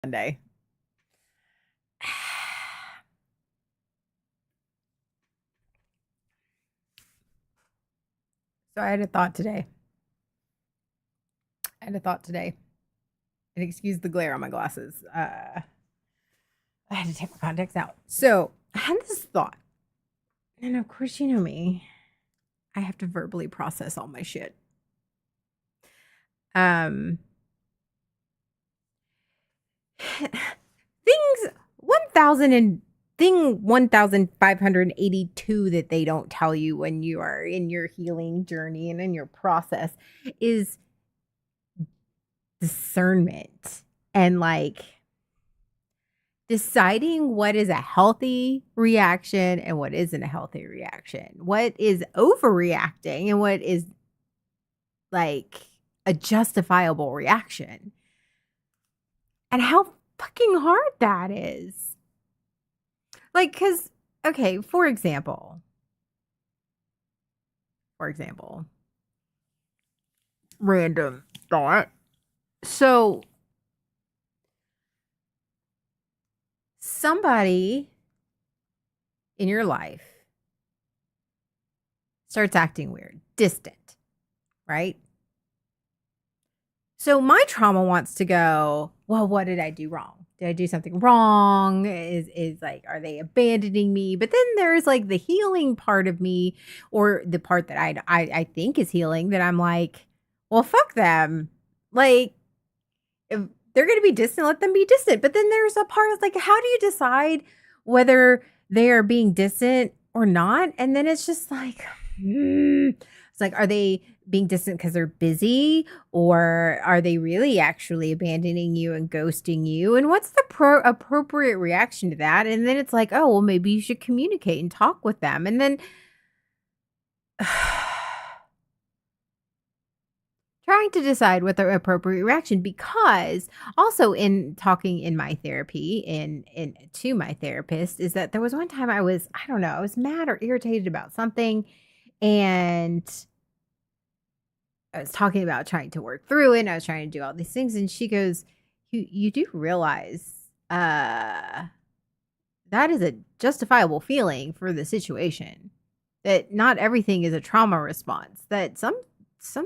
Monday. So I had a thought today. And excuse the glare on my glasses. I had to take my contacts out. So I had this thought. And of course, you know me. I have to verbally process all my shit. Um things 1000 and thing 1582 that they don't tell you when you are in your healing journey and in your process is discernment and deciding what is a healthy reaction and what isn't a healthy reaction. What is overreacting and what is like a justifiable reaction. And how fucking hard that is. Cuz okay, for example, random thought. So somebody in your life starts acting weird, distant, right? So my trauma wants to go, well, what did I do wrong? Did I do something wrong? Is like, are they abandoning me? But then there's like the healing part of me, or the part that I think is healing, that I'm like, well, fuck them. Like, if they're going to be distant, let them be distant. But then there's a part of like, how do you decide whether they are being distant or not? And then it's just like, it's like, are they being distant because they're busy, or are they really actually abandoning you and ghosting you? And what's the appropriate reaction to that? And then it's like, oh, well, maybe you should communicate and talk with them. And then trying to decide what the appropriate reaction, because also in talking in my therapy in to my therapist, is that there was one time I was mad or irritated about something, and I was talking about trying to work through it, and I was trying to do all these things, and she goes, you do realize that is a justifiable feeling for the situation, that not everything is a trauma response, that some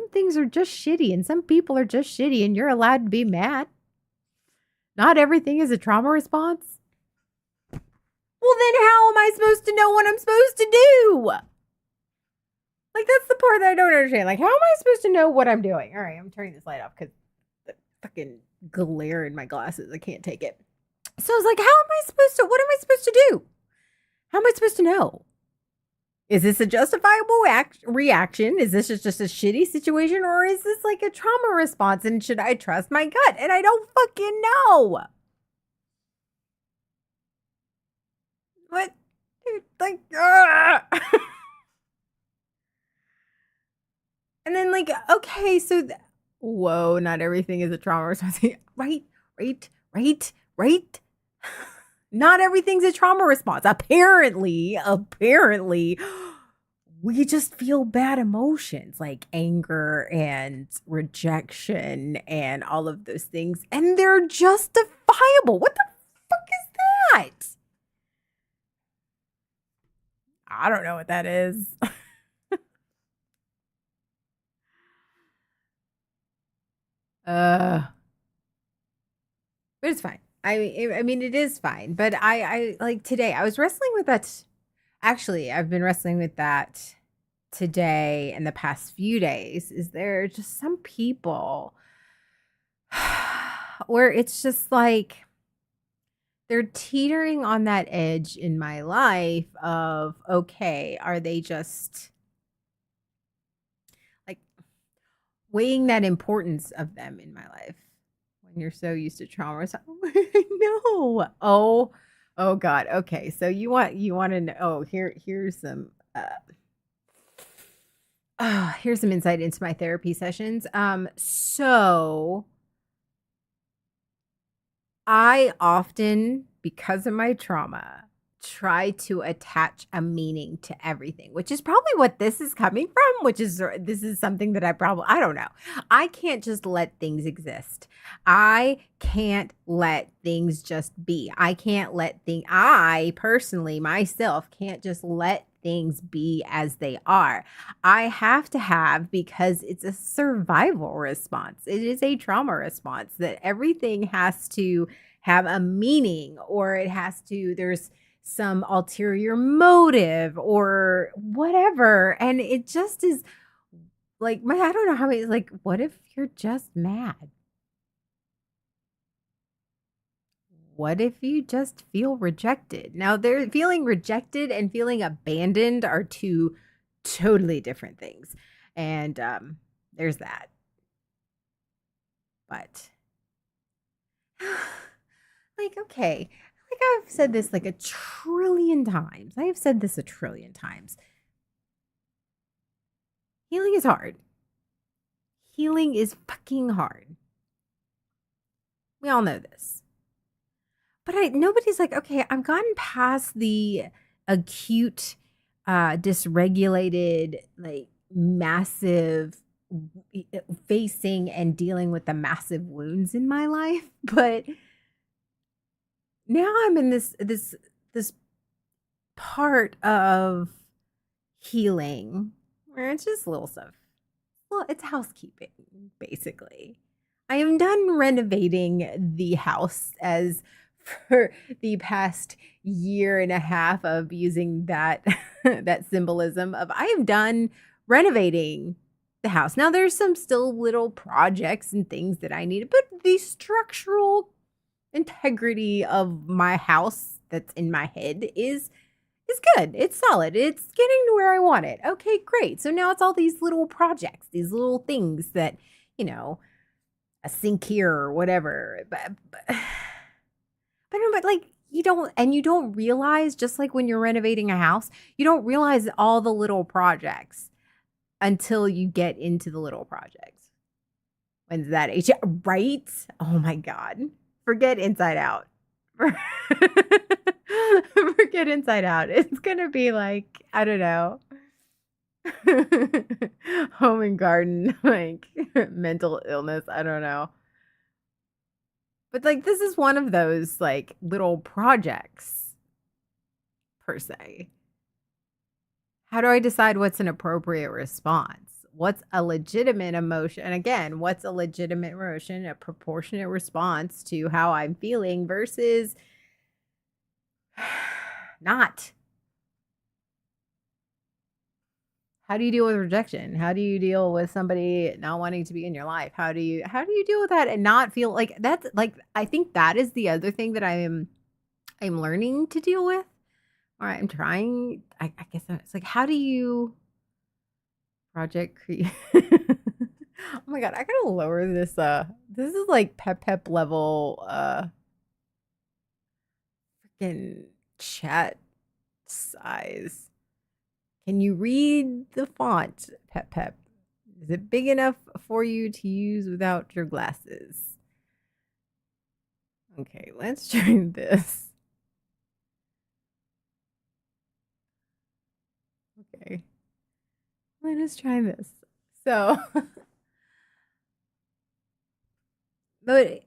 things are just shitty and some people are just shitty and you're allowed to be mad. Not everything is a trauma response. Well, then how am I supposed to know what I'm supposed to do? Like, that's the part that I don't understand. Like, how am I supposed to know what I'm doing? All right, I'm turning this light off because the fucking glare in my glasses, I can't take it. So I was like, what am I supposed to do? How am I supposed to know? Is this a justifiable reaction? Is this just a shitty situation? Or is this like a trauma response? And should I trust my gut? And I don't fucking know. What? Like, and then like, okay, so, whoa, not everything is a trauma response. Right. Not everything's a trauma response. Apparently, we just feel bad emotions like anger and rejection and all of those things, and they're justifiable. What the fuck is that? I don't know what that is. But it's fine. I mean, it is fine. But I like today, I was wrestling with that. Actually, I've been wrestling with that today and the past few days. Is there just some people where it's just like they're teetering on that edge in my life of, okay, are they just like weighing that importance of them in my life when you're so used to trauma? No. Oh God. Okay. So you want to know, here's some here's some insight into my therapy sessions. So I often, because of my trauma, try to attach a meaning to everything, which is probably what this is coming from, which is this is something that I don't know. I can't just let things exist. I can't let things just be. I personally myself can't just let things be as they are. I have to have because it's a survival response. It is a trauma response that everything has to have a meaning or there's some ulterior motive or whatever. And it just is like, I don't know how it's like, what if you're just mad? What if you just feel rejected? Now, they're feeling rejected and feeling abandoned are two totally different things. And there's that. But like, okay, like I've said this like a trillion times. I have said this a trillion times. Healing is hard. Healing is fucking hard. We all know this. But nobody's like, okay, I've gotten past the acute, dysregulated, like massive facing and dealing with the massive wounds in my life. But now I'm in this part of healing where it's just little stuff. Well, it's housekeeping, basically. I am done renovating the house as for the past year and a half of using that that symbolism of I am done renovating the house. Now there's some still little projects and things that I need, but the structural integrity of my house that's in my head is good. It's solid. It's getting to where I want it. Okay, great. So now it's all these little projects, these little things that, a sink here or whatever. But like you don't realize, just like when you're renovating a house, you don't realize all the little projects until you get into the little projects. When's that age? Right? Oh my God. Forget Inside Out. Forget Inside Out. It's going to be like, I don't know. Home and garden, like mental illness. I don't know. But like this is one of those like little projects per se. How do I decide what's an appropriate response? What's a legitimate emotion? And again, what's a legitimate emotion, a proportionate response to how I'm feeling versus not? How do you deal with rejection? How do you deal with somebody not wanting to be in your life? How do you deal with that and not feel like that's like I think that is the other thing that I'm learning to deal with. Or I'm trying. I guess it's like how do you project create? Oh my God, I gotta lower this. This is like pep level. Freaking chat size. Can you read the font, Pep? Is it big enough for you to use without your glasses? Okay, let's try this. Okay, let us try this. So, but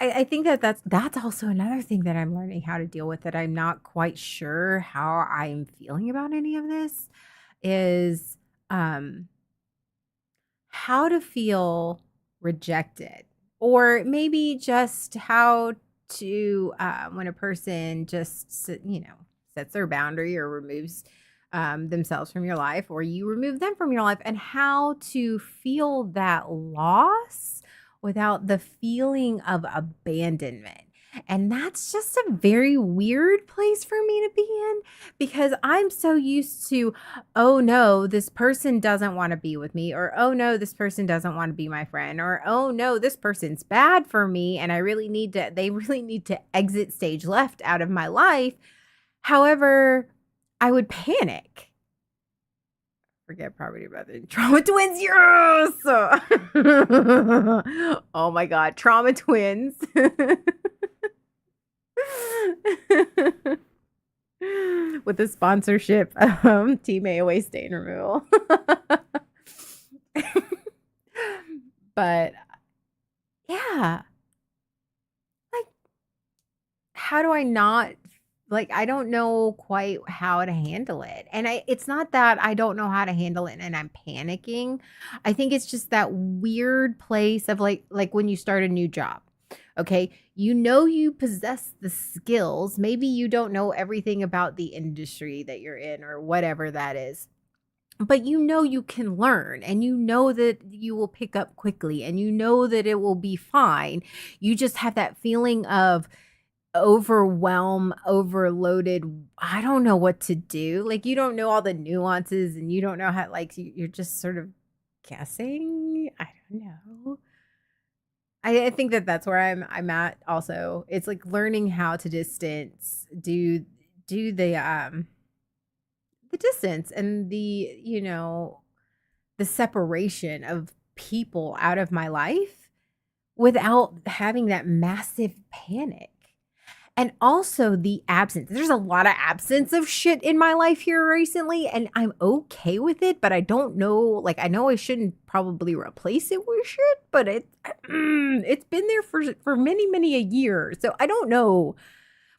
I think that's also another thing that I'm learning how to deal with that I'm not quite sure how I'm feeling about any of this is how to feel rejected or maybe just how to when a person just sets their boundary or removes themselves from your life or you remove them from your life and how to feel that loss without the feeling of abandonment. And that's just a very weird place for me to be in because I'm so used to, oh no, this person doesn't want to be with me, or oh no, this person doesn't want to be my friend, or oh no, this person's bad for me and they really need to exit stage left out of my life. However, I would panic. Forget Property Brother. Trauma twins, yes! Oh my God, trauma twins. with a sponsorship, Team AOA stain removal. But yeah, like, how do I not like, I don't know quite how to handle it. And it's not that I don't know how to handle it and I'm panicking. I think it's just that weird place of like when you start a new job. Okay, you know you possess the skills. Maybe you don't know everything about the industry that you're in or whatever that is. But you know you can learn and you know that you will pick up quickly and you know that it will be fine. You just have that feeling of overwhelm, overloaded. I don't know what to do. Like, you don't know all the nuances and you don't know how, like, you're just sort of guessing. I don't know. I think that that's where I'm at also. It's like learning how to distance, do the distance and the separation of people out of my life without having that massive panic. And also the absence. There's a lot of absence of shit in my life here recently, and I'm okay with it, but I don't know. Like, I know I shouldn't probably replace it with shit, but it's been there for many, many a year. So I don't know.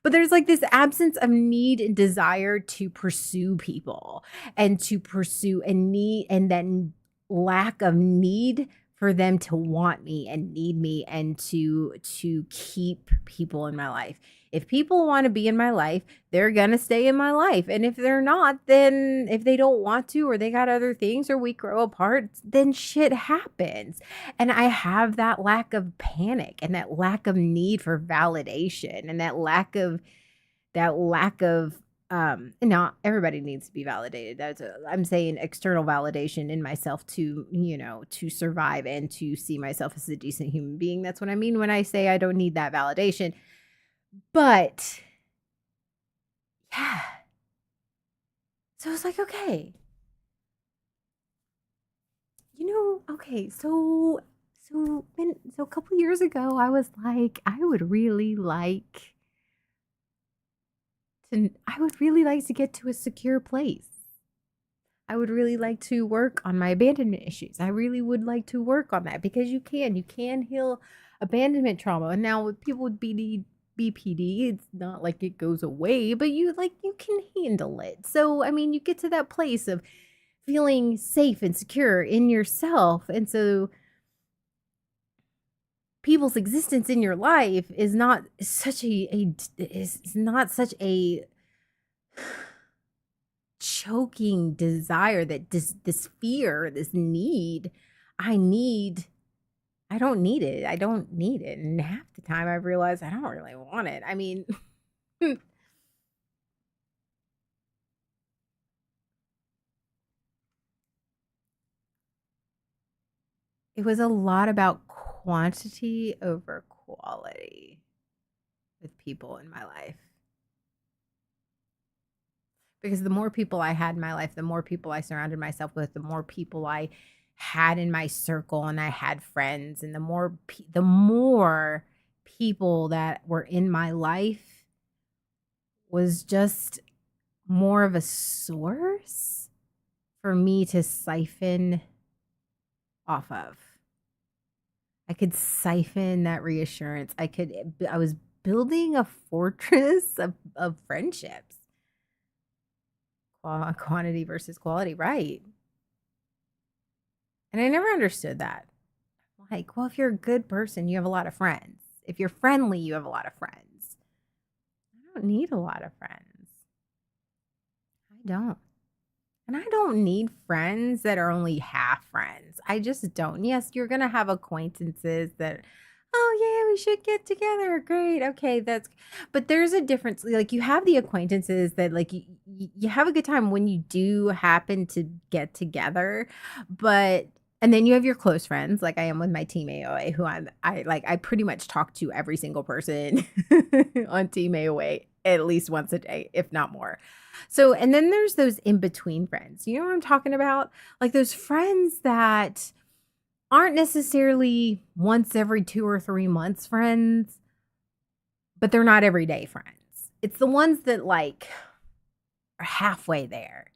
But there's like this absence of need and desire to pursue people and to pursue and need, and then lack of need for them to want me and need me and to keep people in my life. If people want to be in my life, they're going to stay in my life. And if they're not, then if they don't want to, or they got other things, or we grow apart, then shit happens. And I have that lack of panic and that lack of need for validation and that lack of not everybody needs to be validated. I'm saying external validation in myself to survive and to see myself as a decent human being. That's what I mean when I say I don't need that validation. But yeah. So it's like, okay. Okay, so a couple years ago I was like, I would really like to get to a secure place. I would really like to work on my abandonment issues. I really would like to work on that because you can heal abandonment trauma. And now with people with BPD, it's not like it goes away, but you can handle it. So, I mean, you get to that place of feeling safe and secure in yourself. And so people's existence in your life is not such is not such a choking desire, that this fear, this need. I don't need it. I don't need it. And half the time I realize I don't really want it. I mean, it was a lot about quantity over quality with people in my life. Because the more people I had in my life, the more people I surrounded myself with, the more people I had in my circle and I had friends, and the more people that were in my life was just more of a source for me to siphon off of. I could siphon that reassurance. I was building a fortress of friendships. Quantity versus quality, right? And I never understood that. Like, well, if you're a good person, you have a lot of friends. If you're friendly, you have a lot of friends. I don't need a lot of friends. I don't. And I don't need friends that are only half friends. I just don't. Yes, you're going to have acquaintances that, oh, yeah, we should get together. Great. Okay, but there's a difference. Like, you have the acquaintances that, like, you have a good time when you do happen to get together. And then you have your close friends, like I am with my team AOA, who I pretty much talk to every single person on team AOA at least once a day, if not more. So, and then there's those in between friends. You know what I'm talking about? Like those friends that aren't necessarily once every 2 or 3 months friends, but they're not everyday friends. It's the ones that, like, are halfway there.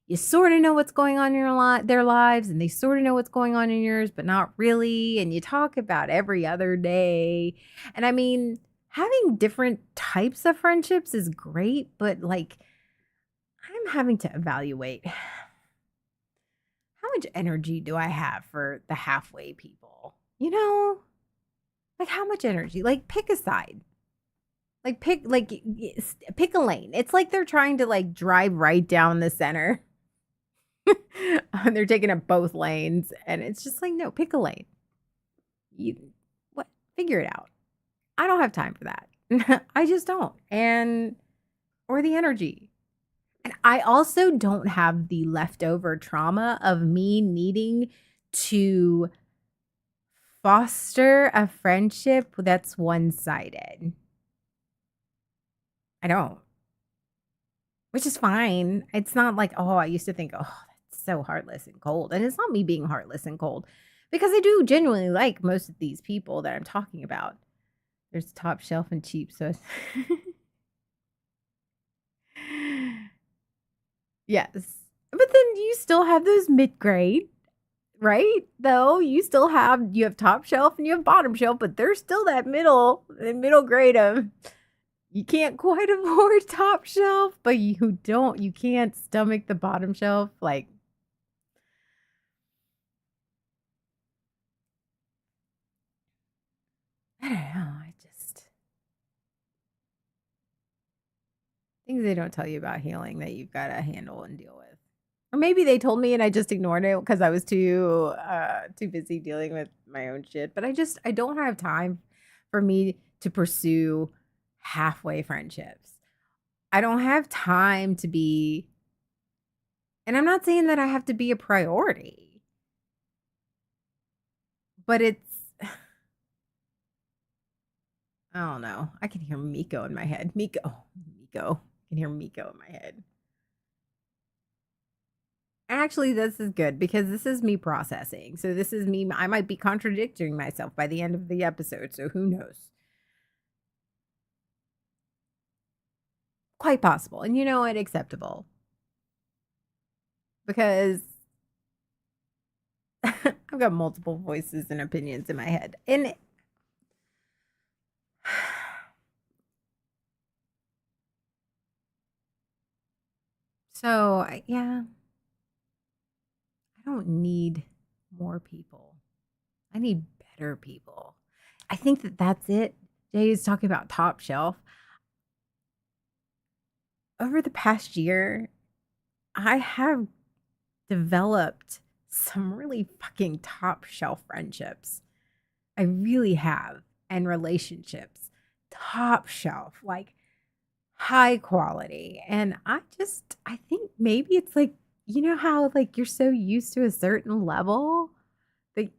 You sort of know what's going on in their lives, and they sort of know what's going on in yours, but not really. And you talk about every other day. And I mean, having different types of friendships is great, but like I'm having to evaluate how much energy do I have for the halfway people? You know, like how much energy? Like pick a side. Like pick a lane. It's like they're trying to like drive right down the center. And they're taking up both lanes, and it's just like, no, pick a lane. You what? Figure it out. I don't have time for that. I just don't. And or the energy. And I also don't have the leftover trauma of me needing to foster a friendship that's one-sided. I don't. Which is fine. It's not like, oh, I used to think, oh, that's so heartless and cold. And it's not me being heartless and cold because I do genuinely like most of these people that I'm talking about. There's top shelf and cheap. So, yes. But then you still have those mid grade, right? Though you have top shelf and you have bottom shelf, but there's still that middle grade of you can't quite afford top shelf, but you can't stomach the bottom shelf. Like, I don't know. Things they don't tell you about healing that you've got to handle and deal with. Or maybe they told me and I just ignored it because I was too busy dealing with my own shit. But I don't have time for me to pursue halfway friendships. I don't have time to be, and I'm not saying that I have to be a priority, but it's, I don't know. I can hear Miko in my head. Miko. I can hear Miko in my head. Actually, this is good because this is me processing. So this is me. I might be contradicting myself by the end of the episode. So who knows? Quite possible. And you know what? Acceptable. Because I've got multiple voices and opinions in my head. And so, yeah, I don't need more people. I need better people. I think that that's it. Jay is talking about top shelf. Over the past year, I have developed some really fucking top shelf friendships. I really have. And relationships. Top shelf. Like high quality. And I think maybe it's like, you know how like you're so used to a certain level that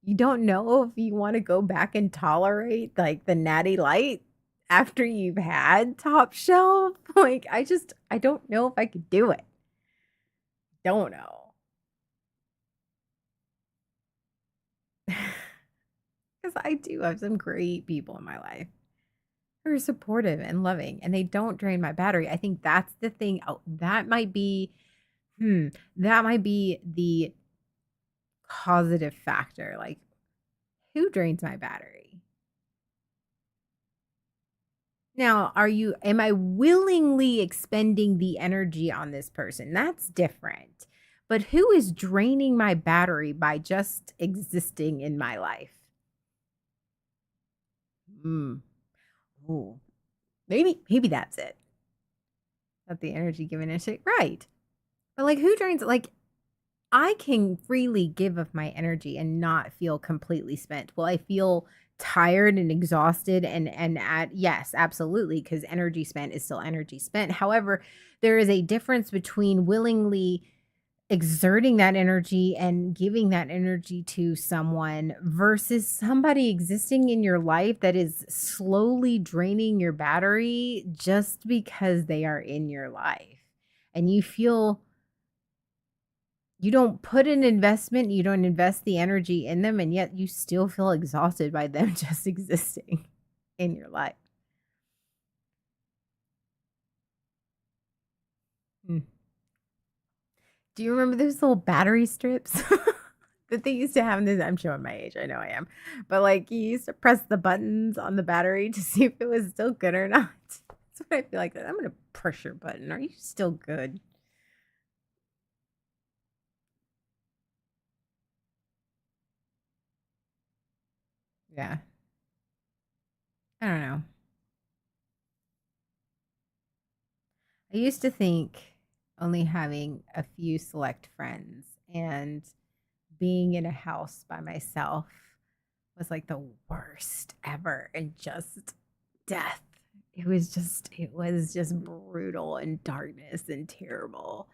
you don't know if you want to go back and tolerate like the natty light after you've had top shelf. Like I don't know if I could do it. Don't know. Because I do have some great people in my life who are supportive and loving, and they don't drain my battery. I think that's the thing. Oh, that might be the causative factor. Like, who drains my battery? Now, am I willingly expending the energy on this person? That's different. But who is draining my battery by just existing in my life? Mm. Ooh. Maybe that's it. Not the energy given and shit. Right. But like who drains like I can freely give of my energy and not feel completely spent. Will I feel tired and exhausted and at yes, absolutely, because energy spent is still energy spent. However, there is a difference between willingly exerting that energy and giving that energy to someone versus somebody existing in your life that is slowly draining your battery just because they are in your life. And you don't put an investment, you don't invest the energy in them, and yet you still feel exhausted by them just existing in your life. Do you remember those little battery strips that they used to have in this? I'm showing my age. I know I am. But like you used to press the buttons on the battery to see if it was still good or not. That's what I feel like. I'm gonna push your button. Are you still good? Yeah. I don't know. I used to think only having a few select friends and being in a house by myself was like the worst ever and just death. It was just brutal and darkness and terrible.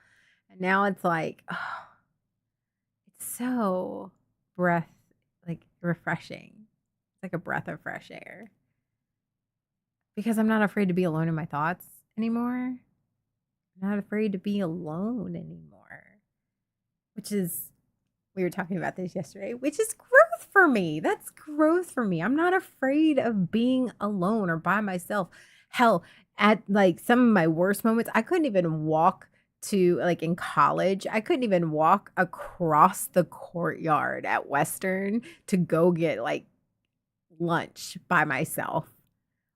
And now it's like, oh, it's so breath like refreshing. It's like a breath of fresh air because I'm not afraid to be alone in my thoughts anymore. I'm not afraid to be alone anymore, which is we were talking about this yesterday, which is growth for me. That's growth for me. I'm not afraid of being alone or by myself. Hell, at like some of my worst moments, I couldn't even walk to like in college, I couldn't even walk across the courtyard at Western to go get like lunch by myself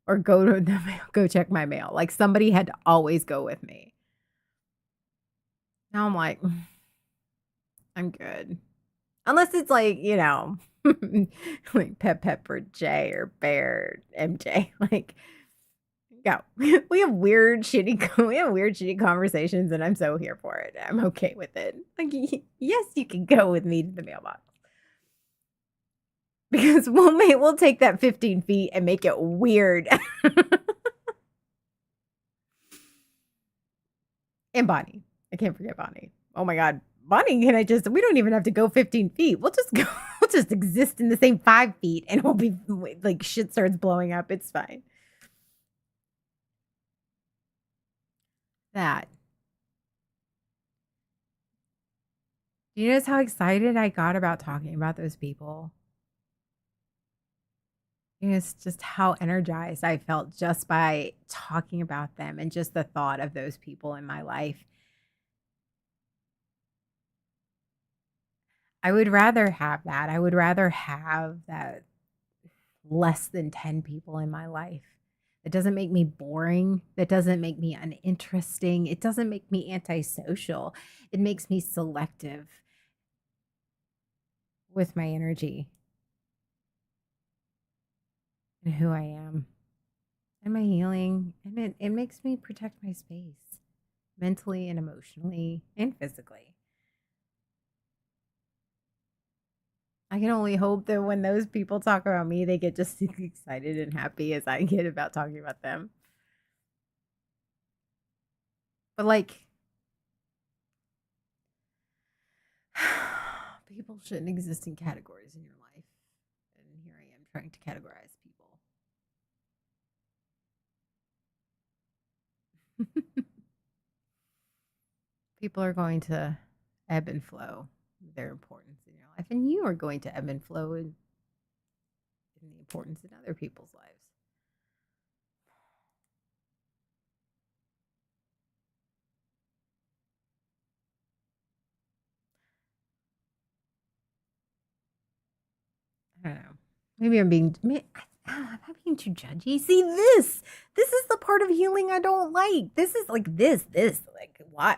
or go to the mail, go check my mail. Like somebody had to always go with me. Now I'm like, I'm good. Unless it's like, like Pepper J or Bear MJ. Like, go. We have weird, shitty conversations, and I'm so here for it. I'm okay with it. Like, yes, you can go with me to the mailbox. Because we'll take that 15 feet and make it weird. And Bonnie. I can't forget Bonnie. Oh my God. Bonnie, we don't even have to go 15 feet. We'll just go, we'll just exist in the same 5 feet and we'll be like shit starts blowing up. It's fine. That. Do you notice how excited I got about talking about those people? It's just how energized I felt just by talking about them and just the thought of those people in my life. I would rather have that. I would rather have that less than 10 people in my life. It doesn't make me boring. That doesn't make me uninteresting. It doesn't make me antisocial. It makes me selective with my energy and who I am and my healing. And it makes me protect my space mentally and emotionally and physically. I can only hope that when those people talk about me, they get just as excited and happy as I get about talking about them. But like, people shouldn't exist in categories in your life. And here I am trying to categorize people. People are going to ebb and flow their importance in your life. And you are going to ebb and flow in the importance in other people's lives. I don't know. Maybe I'm being am I being too judgy? See this is the part of healing I don't like. This is like this like why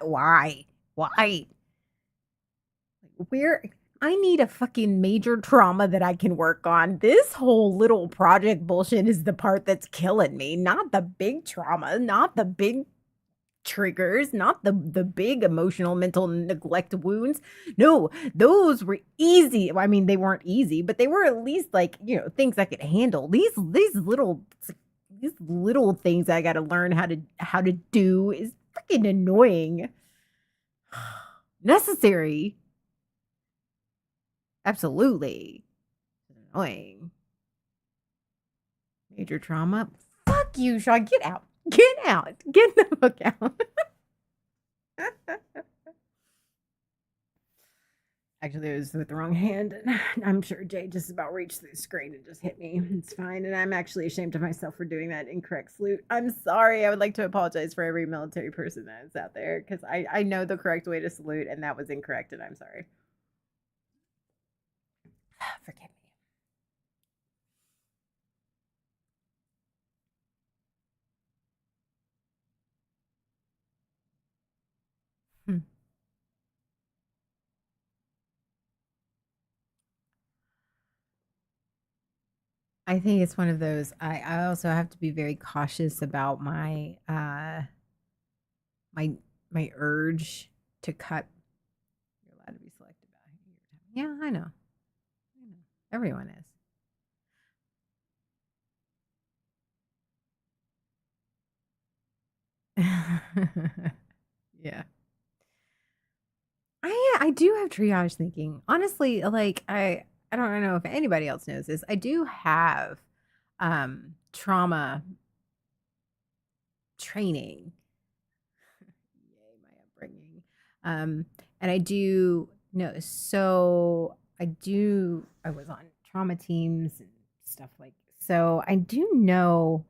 where I need a fucking major trauma that I can work on. This whole little project bullshit is the part that's killing me, not the big trauma, not the big triggers, not the big emotional mental neglect wounds. No, those were easy. Well, I mean, they weren't easy, but they were at least like, things I could handle. These little things I got to learn how to do is freaking annoying. Necessary. Absolutely. Annoying. Major trauma. Fuck you, Sean. Get out. Get out. Get the fuck out. Actually, it was with the wrong hand, and I'm sure Jay just about reached through the screen and just hit me. It's fine, and I'm actually ashamed of myself for doing that incorrect salute. I'm sorry. I would like to apologize for every military person that is out there because I know the correct way to salute, and that was incorrect, and I'm sorry. Forgive me. I think it's one of those. I also have to be very cautious about my my urge to cut. You're allowed to be selective about your time. Yeah, I know. I know. Everyone is. Yeah. I do have triage thinking. Honestly, like I don't know if anybody else knows this. I do have trauma training. Yay, my upbringing. Um and I do know I was on trauma teams and stuff like so I do know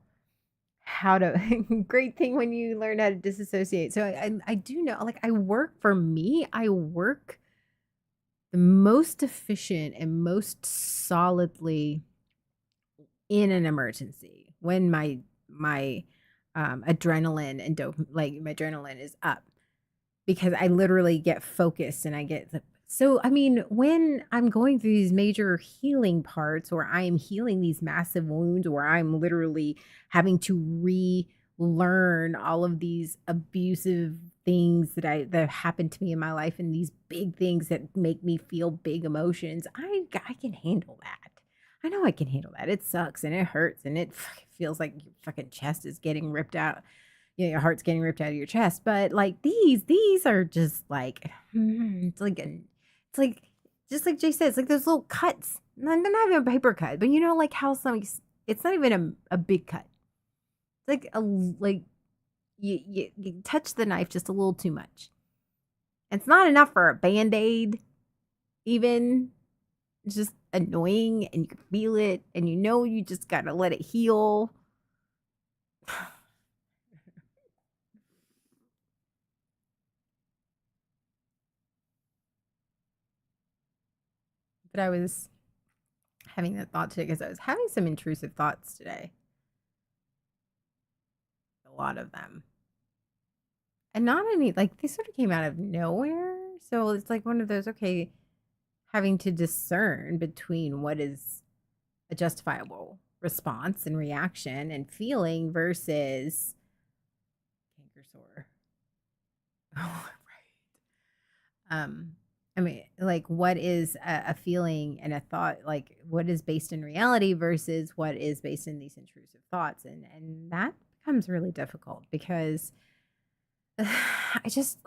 how to great thing when you learn how to disassociate. So I do know like I work for me, I work the most efficient and most solidly in an emergency when my adrenaline and like my adrenaline is up because I literally get focused and I get the so I mean when I'm going through these major healing parts where I am healing these massive wounds where I'm literally having to relearn all of these abusive things that have happened to me in my life and these big things that make me feel big emotions, I can handle that. I know I can handle that. It sucks and it hurts and it fucking feels like your fucking chest is getting ripped out, your heart's getting ripped out of your chest. But like these are just like it's like it's like just like Jay said, it's like those little cuts. They're not even a paper cut, but you know, like how some it's not even a big cut. It's like a like you touch the knife just a little too much. It's not enough for a band-aid, even. It's just annoying and you can feel it and you know you just gotta let it heal. But I was having that thought today because I was having some intrusive thoughts today. A lot of them. And not any, like, they sort of came out of nowhere. So it's like one of those, okay, having to discern between what is a justifiable response and reaction and feeling versus canker sore. Oh, right. I mean, like, what is a feeling and a thought? Like, what is based in reality versus what is based in these intrusive thoughts, and that becomes really difficult because I just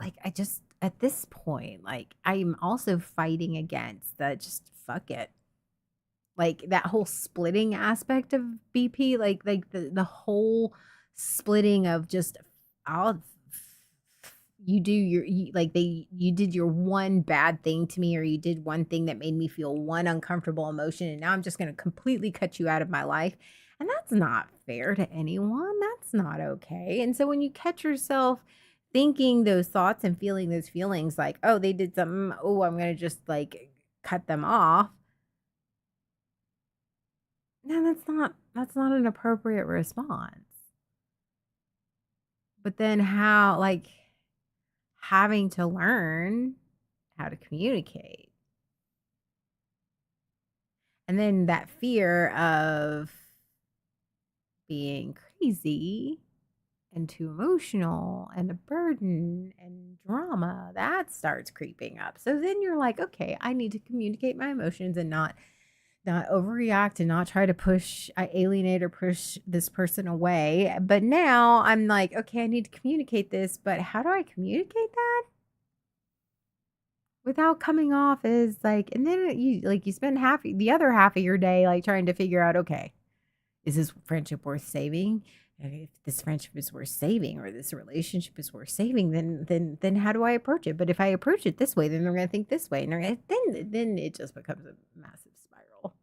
at this point, like, I'm also fighting against the just fuck it. Like that whole splitting aspect of BP, like the whole splitting of just I'll you do your like you did your one bad thing to me or you did one thing that made me feel one uncomfortable emotion and now I'm just going to completely cut you out of my life. And that's not fair to anyone. That's not okay. And so when you catch yourself thinking those thoughts and feeling those feelings like, oh, they did something, oh, I'm going to just like cut them off. No, that's not an appropriate response. But then how like having to learn how to communicate. And then that fear of being crazy and too emotional and a burden and drama that starts creeping up. So then you're like, okay, I need to communicate my emotions and not overreact and not try to push alienate or push this person away. But now I'm like, okay, I need to communicate this, but how do I communicate that without coming off as like, and then you spend the other half of your day like trying to figure out, okay, is this friendship worth saving? if this friendship is worth saving or this relationship is worth saving, then how do I approach it? But if I approach it this way, then they're gonna think this way, and then it just becomes a massive spiral.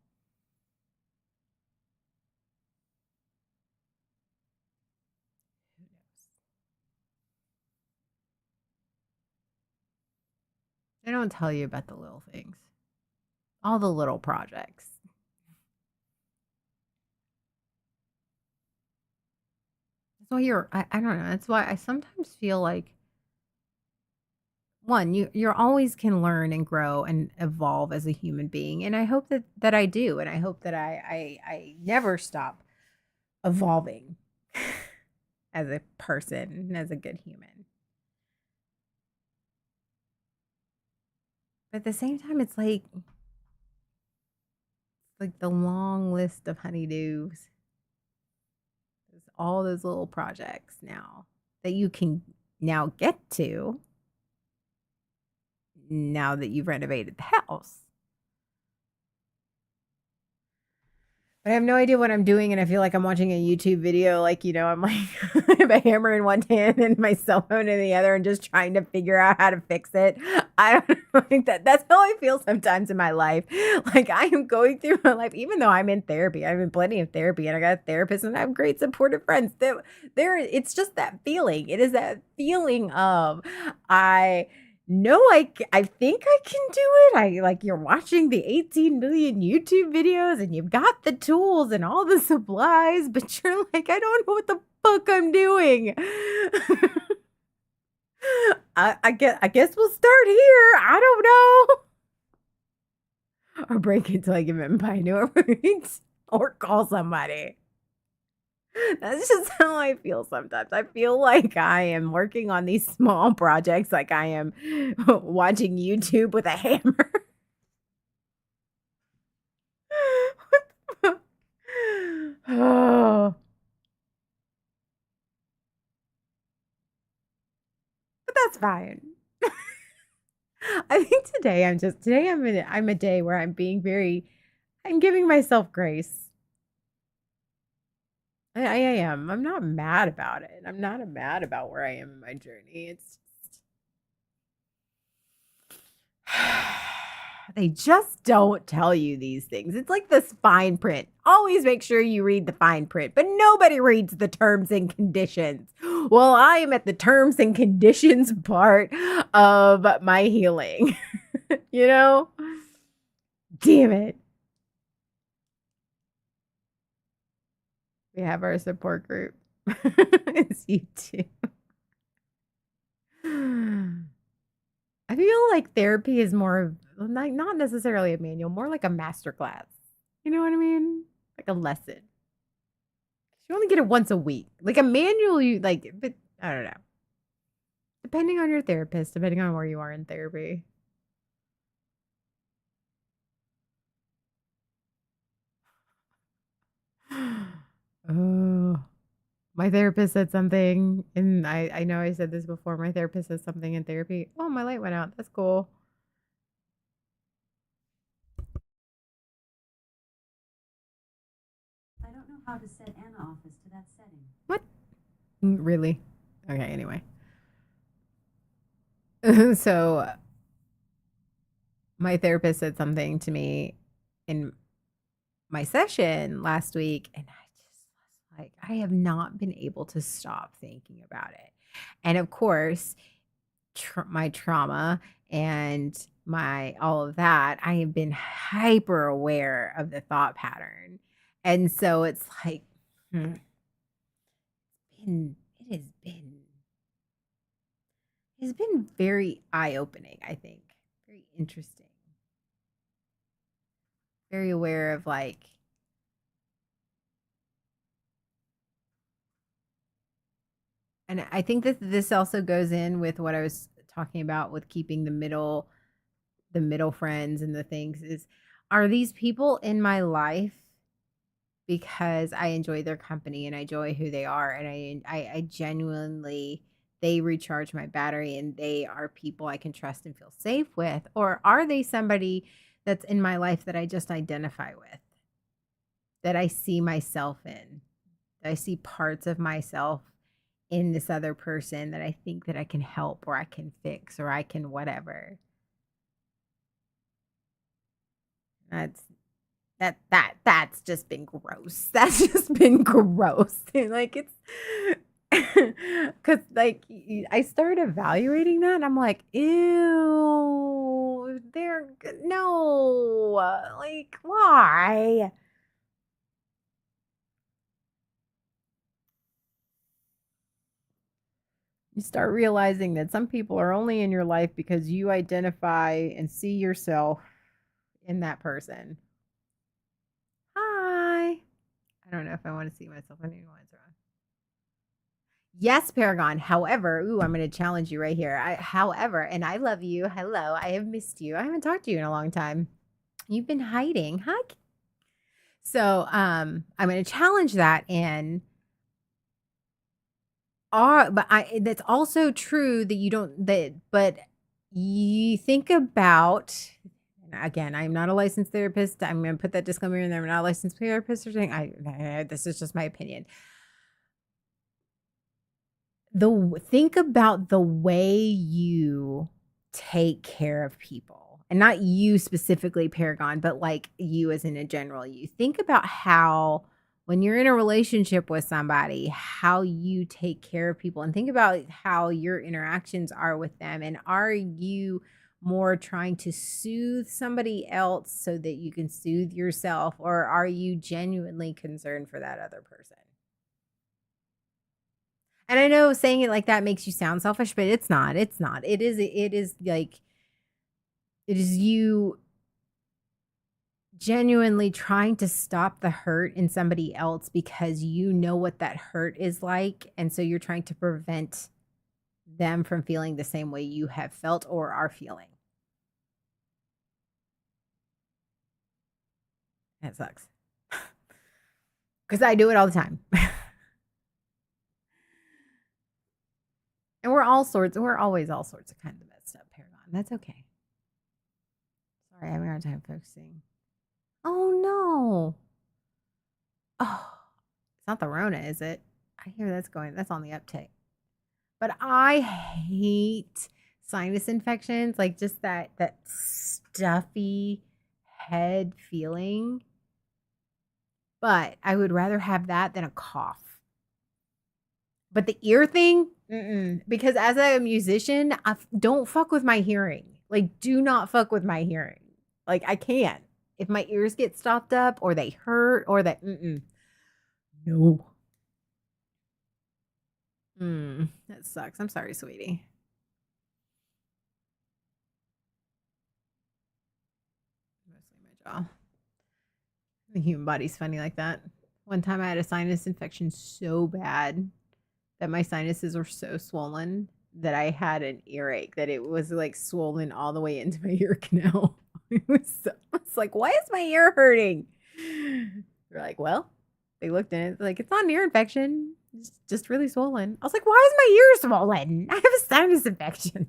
Who knows? They don't tell you about the little things, all the little projects. That's why I don't know. That's why I sometimes feel like one, you always can learn and grow and evolve as a human being, and I hope that I do, and I hope that I never stop evolving as a person and as a good human. But at the same time, it's like the long list of honeydews. There's all those little projects now that you can now get to now that you've renovated the house. But I have no idea what I'm doing, and I feel like I'm watching a YouTube video. Like, I'm like, I have a hammer in one hand and my cell phone in the other, and just trying to figure out how to fix it. I don't know, like that's how I feel sometimes in my life. Like I am going through my life, even though I'm in therapy. I'm in plenty of therapy, and I got a therapist, and I have great supportive friends. It's just that feeling. It is that feeling of I no, I think I can do it. I like you're watching the 18 million YouTube videos and you've got the tools and all the supplies, but you're like, I don't know what the fuck I'm doing. I guess we'll start here. I don't know. Or break it till I give it by new words. Or call somebody. That's just how I feel sometimes. I feel like I am working on these small projects, like I am watching YouTube with a hammer. Oh, but that's fine. I think today I'm a day where I'm giving myself grace. I am. I'm not mad about it. I'm not mad about where I am in my journey. It's just they just don't tell you these things. It's like this fine print. Always make sure you read the fine print, but nobody reads the terms and conditions. Well, I am at the terms and conditions part of my healing. you know? Damn it. We have our support group. It's you too. I feel like therapy is more of like not necessarily a manual, more like a master class. You know what I mean? Like a lesson. You only get it once a week. Like a manual, you like, but I don't know. Depending on your therapist, depending on where you are in therapy. Oh, my therapist said something, and I know I said this before. My therapist said something in therapy. Oh, my light went out. That's cool. I don't know how to set an office to that setting. What? Really? Okay, anyway. So my therapist said something to me in my session last week, and I just was like, I have not been able to stop thinking about it. And of course, my trauma and my all of that, I have been hyper aware of the thought pattern. And so it's like, hmm, it has been it's been very eye-opening, I think. Very interesting. Very aware of like and I think that this also goes in with what I was talking about with keeping the middle friends and the things is are these people in my life because I enjoy their company and I enjoy who they are and I genuinely they recharge my battery and they are people I can trust and feel safe with or are they somebody that's in my life that I just identify with that I see myself in I see parts of myself in this other person that I think that I can help or I can fix or I can whatever. That's that's just been gross. That's just been gross. Like it's cuz like I started evaluating that and I'm like, ew, no. Like why? You start realizing that some people are only in your life because you identify and see yourself in that person. Hi. I don't know if I want to see myself in anyone's wrong. Yes, Paragon. However, ooh, I'm going to challenge you right here. However, and I love you. Hello. I have missed you. I haven't talked to you in a long time. You've been hiding. Hi. So, I'm going to challenge that and but I that's also true that you don't that but you think about and again, I'm not a licensed therapist. I'm going to put that disclaimer in there. I'm not a licensed therapist or something. This is just my opinion. Think about the way you take care of people, and not you specifically, Paragon, but like you as in a general you. Think about how when you're in a relationship with somebody, how you take care of people, and think about how your interactions are with them. And are you more trying to soothe somebody else so that you can soothe yourself, or are you genuinely concerned for that other person? And I know saying it like that makes you sound selfish, but it's not. It's not. It is like it is you genuinely trying to stop the hurt in somebody else because you know what that hurt is like, and so you're trying to prevent them from feeling the same way you have felt or are feeling. That sucks. Cuz I do it all the time. And we're always all sorts of kinds of messed up, Paragon. That's okay. Sorry, I'm having a hard time focusing. Oh no. Oh, it's not the Rona, is it? I hear that's on the uptake. But I hate sinus infections, like just that stuffy head feeling. But I would rather have that than a cough. But the ear thing, because as a musician, don't fuck with my hearing. Like, do not fuck with my hearing. Like, I can't. If my ears get stopped up or they hurt or that, no. That sucks. I'm sorry, sweetie. Mostly my jaw. The human body's funny like that. One time I had a sinus infection so bad that my sinuses were so swollen that I had an earache, that it was like swollen all the way into my ear canal. It's like, why is my ear hurting? They're like, well, they looked in it, like, it's not an ear infection. It's just really swollen. I was like, why is my ear swollen? I have a sinus infection.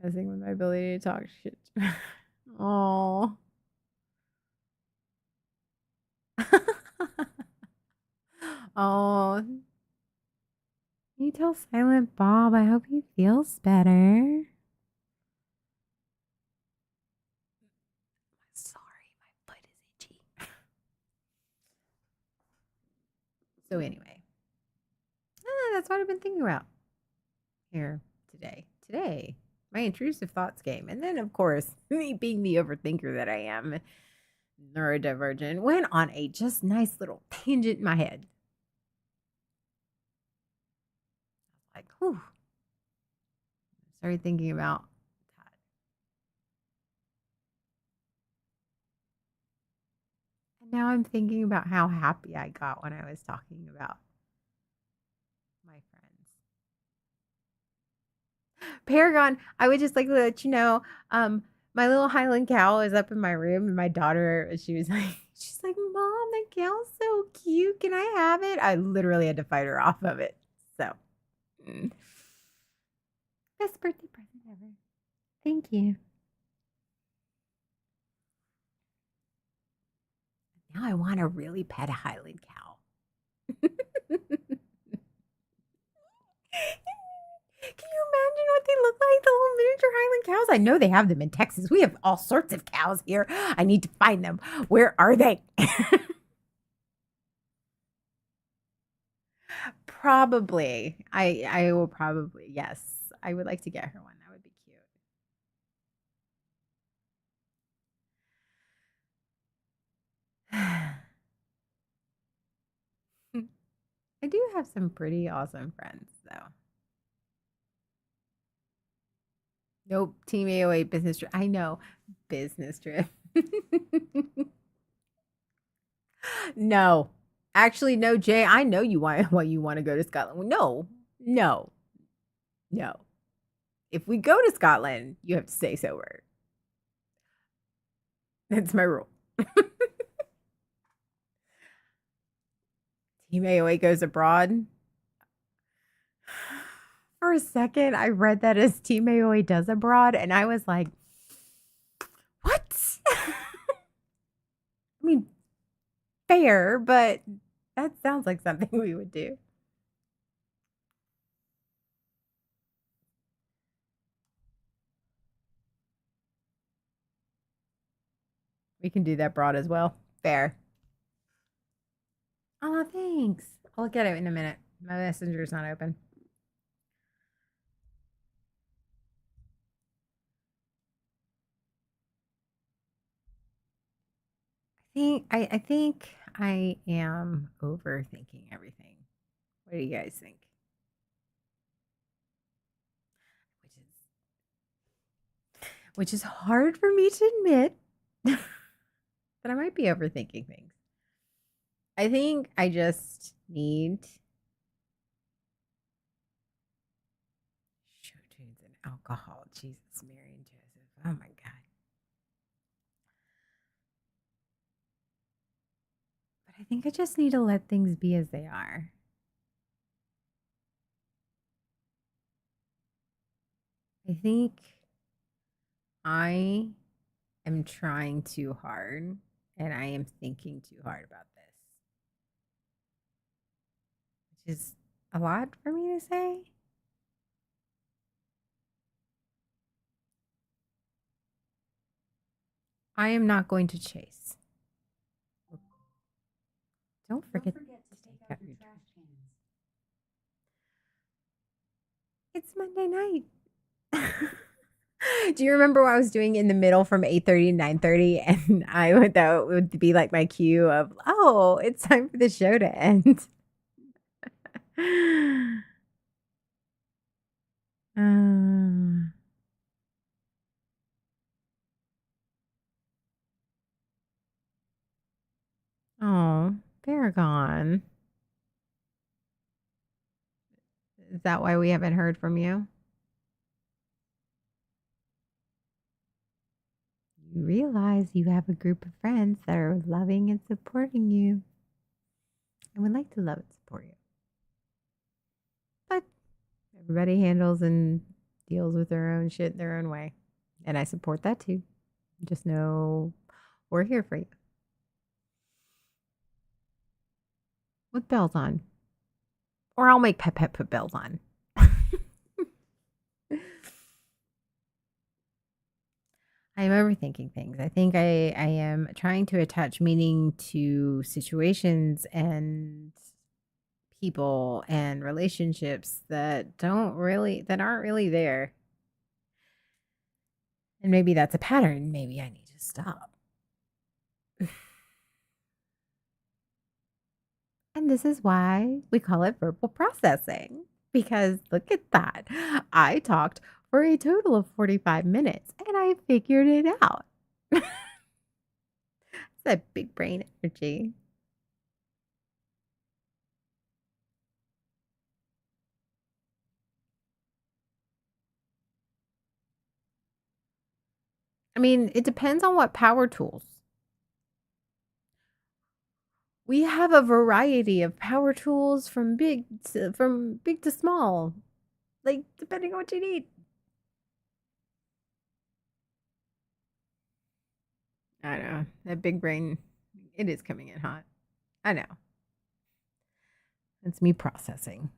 Messing with my ability to talk shit. Oh. Oh. You tell Silent Bob I hope he feels better. Sorry, my foot is itchy. So anyway, that's what I've been thinking about here today. Today, my intrusive thoughts game. And then, of course, me being the overthinker that I am, neurodivergent, went on a just nice little tangent in my head. Like, whew. Started thinking about that. And now I'm thinking about how happy I got when I was talking about my friends. Paragon, I would just like to let you know, my little Highland cow is up in my room, and my daughter, she's like, Mom, that cow's so cute. Can I have it? I literally had to fight her off of it. So, best birthday present ever. Thank you. Now I want to really pet a Highland cow. Can you imagine what they look like, the little miniature Highland cows? I know they have them in Texas. We have all sorts of cows here. I need to find them. Where are they? Probably. I will probably, yes. I would like to get her one. That would be cute. I do have some pretty awesome friends, though. Nope, Team AOA business trip. I know, business trip. No, actually, no, Jay. I know you want why you want to go to Scotland. No, no, no. If we go to Scotland, you have to stay sober. That's my rule. Team AOA goes abroad. For a second, I read that as Team AOA does abroad, and I was like, what? I mean, fair, but that sounds like something we would do. We can do that broad as well. Fair. Oh, thanks. I'll look at it in a minute. My messenger's not open. I think I am overthinking everything. What do you guys think? Which is hard for me to admit that I might be overthinking things. I think I just need show tunes and alcohol. Jesus, Mary and Joseph. Oh my God. But I think I just need to let things be as they are. I think I am trying too hard and I am thinking too hard about this, which is a lot for me to say. I am not going to chase. Don't forget Don't forget to take out your trash cans. It's Monday night. Do you remember what I was doing in the middle from 8:30 to 9:30? And that would be like my cue of, oh, it's time for the show to end. uh, oh, Paragon. Is that why we haven't heard from you? You realize you have a group of friends that are loving and supporting you and would like to love and support you. But everybody handles and deals with their own shit in their own way. And I support that too. Just know we're here for you. With bells on. Or I'll make Pet put bells on. I'm overthinking things. I think I am trying to attach meaning to situations and people and relationships that aren't really there. And maybe that's a pattern. Maybe I need to stop. And this is why we call it verbal processing. Because look at that. I talked for a total of 45 minutes and I figured it out. It's that big brain energy. I mean, it depends on what power tools. We have a variety of power tools from big to small. Like depending on what you need. I don't know. That big brain It is coming in hot. I know. It's me processing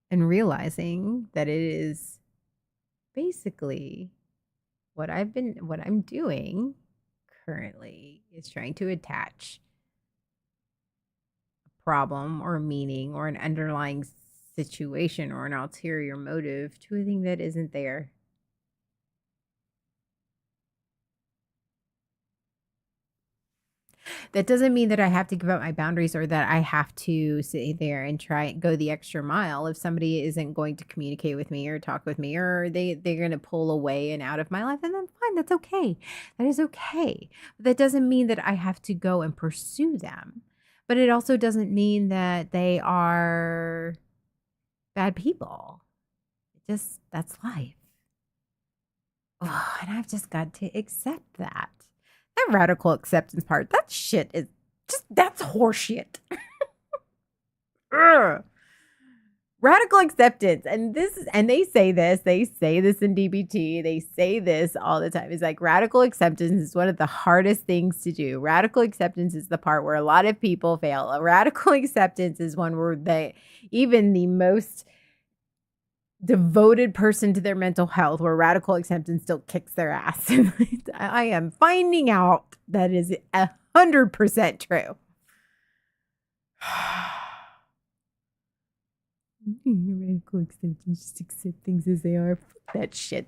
and realizing that it is basically what I'm doing currently is trying to attach a problem or a meaning or an underlying situation or an ulterior motive to a thing that isn't there. That doesn't mean that I have to give up my boundaries or that I have to sit there and try and go the extra mile. If somebody isn't going to communicate with me or talk with me, or they're going to pull away and out of my life, and then fine, that's okay. That is okay. But that doesn't mean that I have to go and pursue them. But it also doesn't mean that they are bad people. That's life. Oh, and I've just got to accept that. That radical acceptance part, that shit is just, that's horseshit. Ugh. Radical acceptance. And they say this in DBT, they say this all the time. It's like radical acceptance is one of the hardest things to do. Radical acceptance is the part where a lot of people fail. A radical acceptance is one where even the most devoted person to their mental health, where radical acceptance still kicks their ass. I am finding out that is 100% true. Radical acceptance, just accept things as they are. Fuck that shit.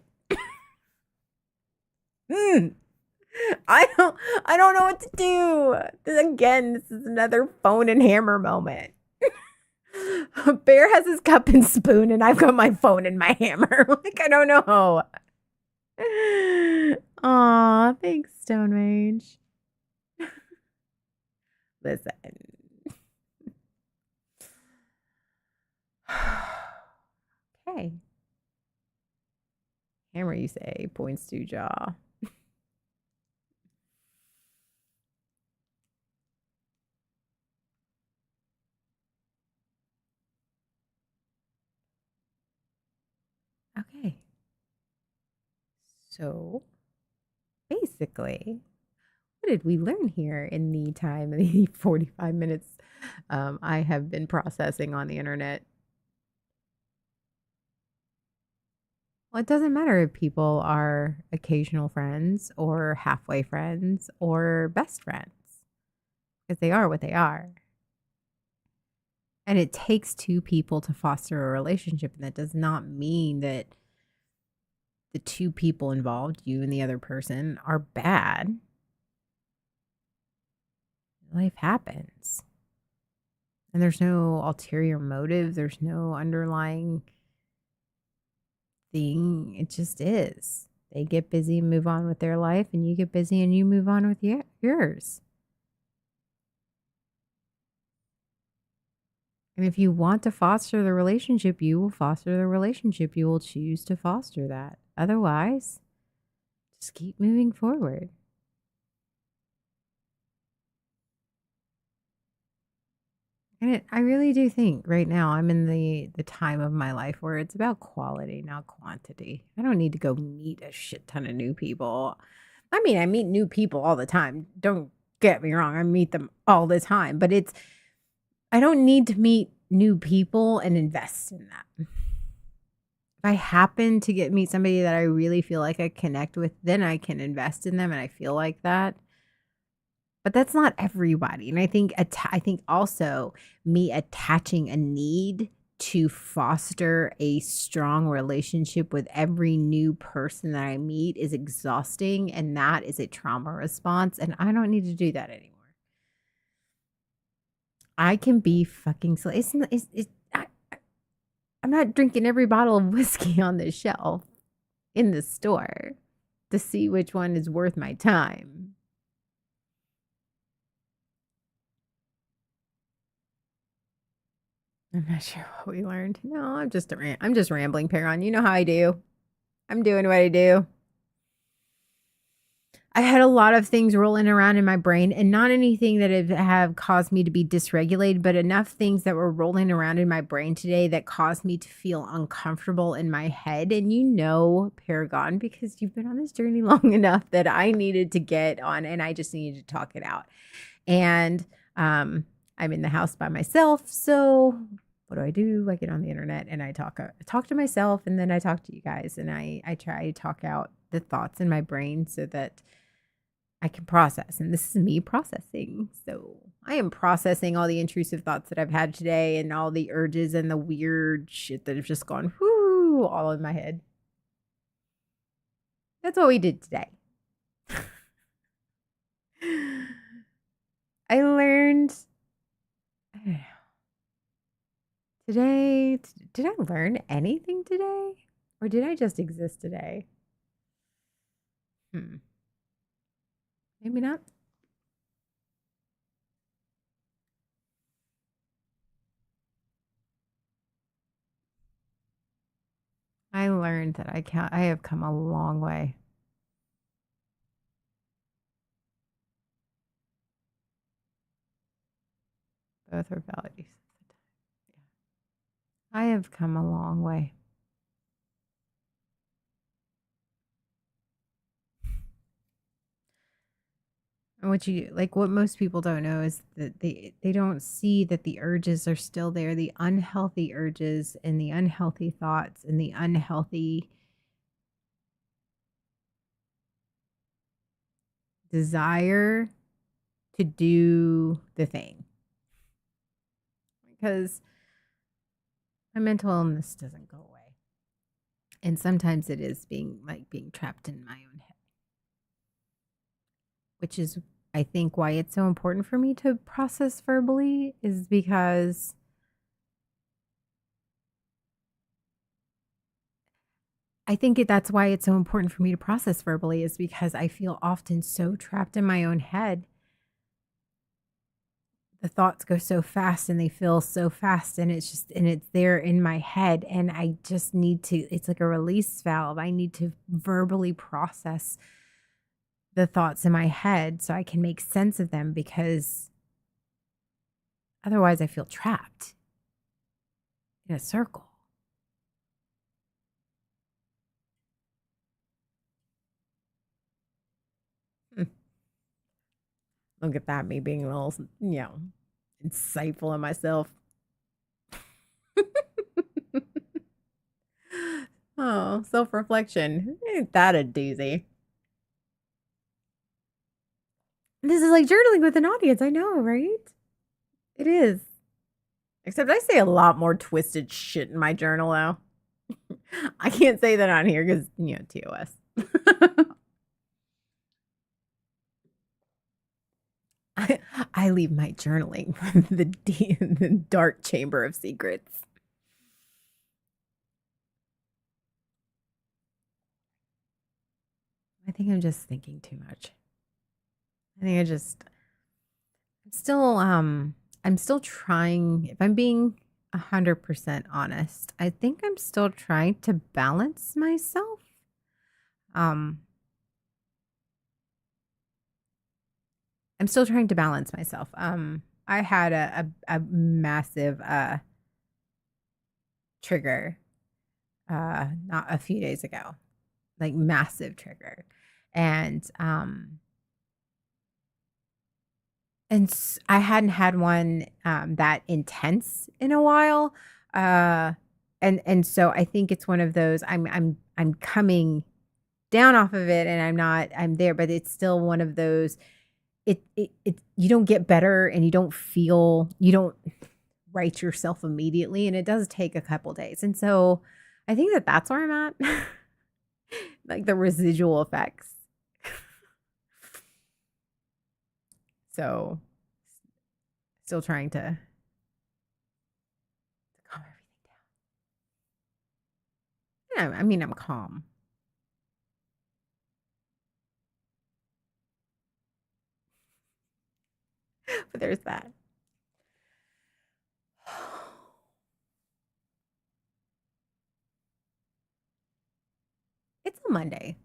I don't know what to do. Again, this is another phone and hammer moment. Bear has his cup and spoon, and I've got my phone and my hammer. Like, I don't know. Aw, thanks, Stone Mage. Listen. Okay. Hammer, you say, points to jaw. Okay. So basically, what did we learn here in the time of the 45 minutes I have been processing on the internet? Well, it doesn't matter if people are occasional friends or halfway friends or best friends, because they are what they are. And it takes two people to foster a relationship. And that does not mean that the two people involved, you and the other person, are bad. Life happens. And there's no ulterior motive, there's no underlying thing. It just is. They get busy and move on with their life, and you get busy and you move on with yours. And if you want to foster the relationship, you will foster the relationship. You will choose to foster that. Otherwise, just keep moving forward. And I really do think right now I'm in the time of my life where it's about quality, not quantity. I don't need to go meet a shit ton of new people. I mean, I meet new people all the time. Don't get me wrong. I meet them all the time, but I don't need to meet new people and invest in that. If I happen to meet somebody that I really feel like I connect with, then I can invest in them and I feel like that. But that's not everybody. And I think also me attaching a need to foster a strong relationship with every new person that I meet is exhausting, and that is a trauma response, and I don't need to do that anymore. I can be fucking I'm not drinking every bottle of whiskey on the shelf in the store to see which one is worth my time. I'm not sure what we learned. No, I'm just rambling, Perron. You know how I do. I'm doing what I do. I had a lot of things rolling around in my brain, and not anything that have caused me to be dysregulated, but enough things that were rolling around in my brain today that caused me to feel uncomfortable in my head. And you know, Paragon, because you've been on this journey long enough that I needed to get on and I just needed to talk it out. And I'm in the house by myself. So what do? I get on the internet and I talk to myself, and then I talk to you guys, and I try to talk out the thoughts in my brain so that I can process, and this is me processing. So I am processing all the intrusive thoughts that I've had today and all the urges and the weird shit that have just gone whoo all in my head. That's what we did today. I learned I don't know, today. Did I learn anything today? Or did I just exist today? Hmm. Maybe not. I learned that I have come a long way. Both are values. I have come a long way. And what most people don't know is that they don't see that the urges are still there, the unhealthy urges and the unhealthy thoughts and the unhealthy desire to do the thing. Because my mental illness doesn't go away. And sometimes it is being trapped in my own head, which is I think why it's so important for me to process verbally is because I think that's why it's so important for me to process verbally is because I feel often so trapped in my own head. The thoughts go so fast and they feel so fast, and it's there in my head, and I just need to it's like a release valve. I need to verbally process the thoughts in my head so I can make sense of them, because otherwise I feel trapped in a circle. Hmm. Look at that, me being a little, insightful in myself. Oh, self-reflection. Ain't that a doozy? This is like journaling with an audience. I know, right? It is. Except I say a lot more twisted shit in my journal now. I can't say that on here because, TOS. I, I leave my journaling for the dark chamber of secrets. I think I'm just thinking too much. I think I'm still trying, if I'm being 100% honest, I think I'm still trying to balance myself. Um, I'm still trying to balance myself. I had a massive trigger not a few days ago, like massive trigger, and I hadn't had one that intense in a while, uh, and so I think it's one of those. I'm coming down off of it, and I'm there, but it's still one of those. It you don't get better, and you don't right yourself immediately, and it does take a couple days, and so I think that's where I'm at. Like the residual effects. So still trying to calm everything down. Yeah, I mean, I'm calm, but there's that. It's a Monday.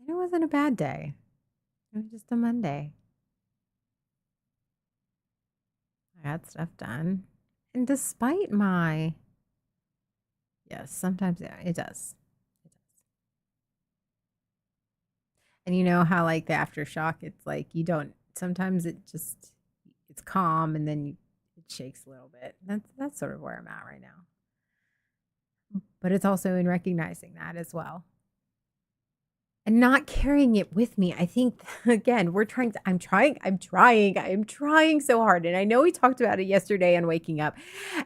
It wasn't a bad day. It was just a Monday. I got stuff done. And despite my, yes, sometimes yeah, it does. It does. And you know how like the aftershock, it's like you don't, sometimes it just, it's calm and then it shakes a little bit. That's sort of where I'm at right now. But it's also in recognizing that as well. And not carrying it with me. I think again, I am trying so hard. And I know we talked about it yesterday on waking up.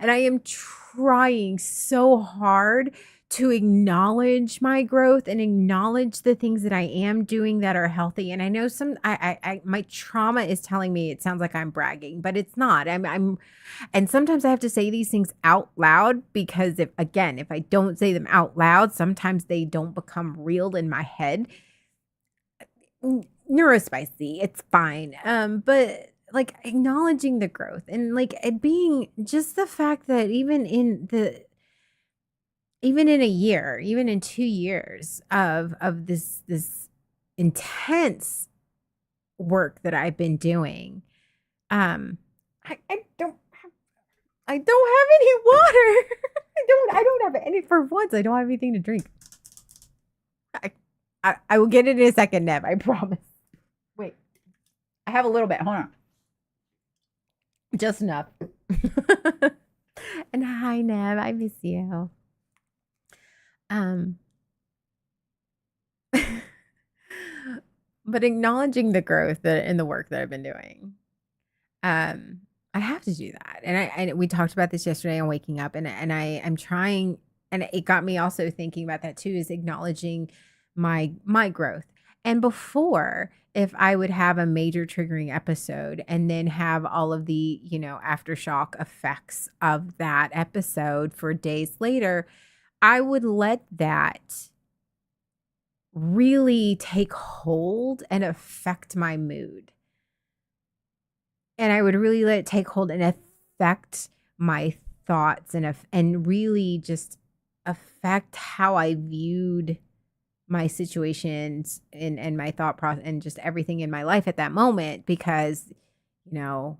And I am trying so hard to acknowledge my growth and acknowledge the things that I am doing that are healthy. And I know my trauma is telling me it sounds like I'm bragging, but it's not. And sometimes I have to say these things out loud because if I don't say them out loud, sometimes they don't become real in my head. Neurospicy, it's fine. But like acknowledging the growth and like it being just the fact that even in a year, even in 2 years of this intense work that I've been doing, um, I don't have any water. I don't have any for once. I don't have anything to drink. I will get it in a second, Nev. I promise. Wait, I have a little bit. Hold on, just enough. And hi, Nev. I miss you. Um, but acknowledging the growth that in the work that I've been doing. Um, I have to do that. And we talked about this yesterday on waking up I'm trying, and it got me also thinking about that too, is acknowledging my growth. And before, if I would have a major triggering episode and then have all of the, aftershock effects of that episode for days later, I would let that really take hold and affect my mood. And I would really let it take hold and affect my thoughts and really just affect how I viewed my situations and my thought process and just everything in my life at that moment because, you know,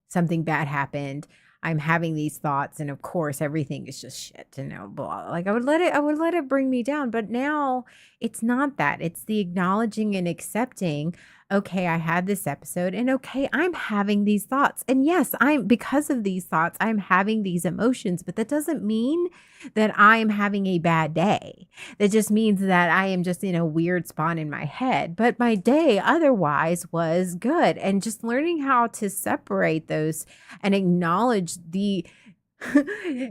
something bad happened. I'm having these thoughts and of course everything is just shit, blah. Like I would let it bring me down. But now it's not that. It's the acknowledging and accepting, okay, I had this episode and okay, I'm having these thoughts. And yes, because of these thoughts, I'm having these emotions, but that doesn't mean that I'm having a bad day. That just means that I am just in a weird spot in my head. But my day otherwise was good. And just learning how to separate those and acknowledge the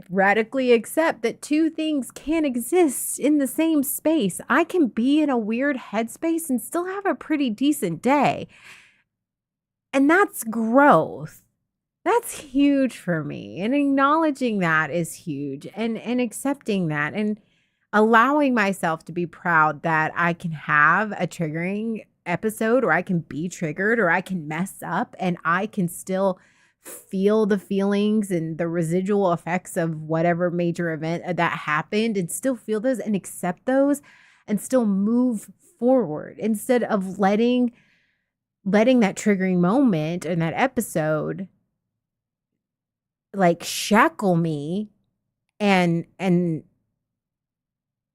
radically accept that two things can exist in the same space. I can be in a weird headspace and still have a pretty decent day. And that's growth. That's huge for me. And acknowledging that is huge and accepting that and allowing myself to be proud that I can have a triggering episode or I can be triggered or I can mess up and I can still feel the feelings and the residual effects of whatever major event that happened and still feel those and accept those and still move forward instead of letting that triggering moment in that episode like shackle me and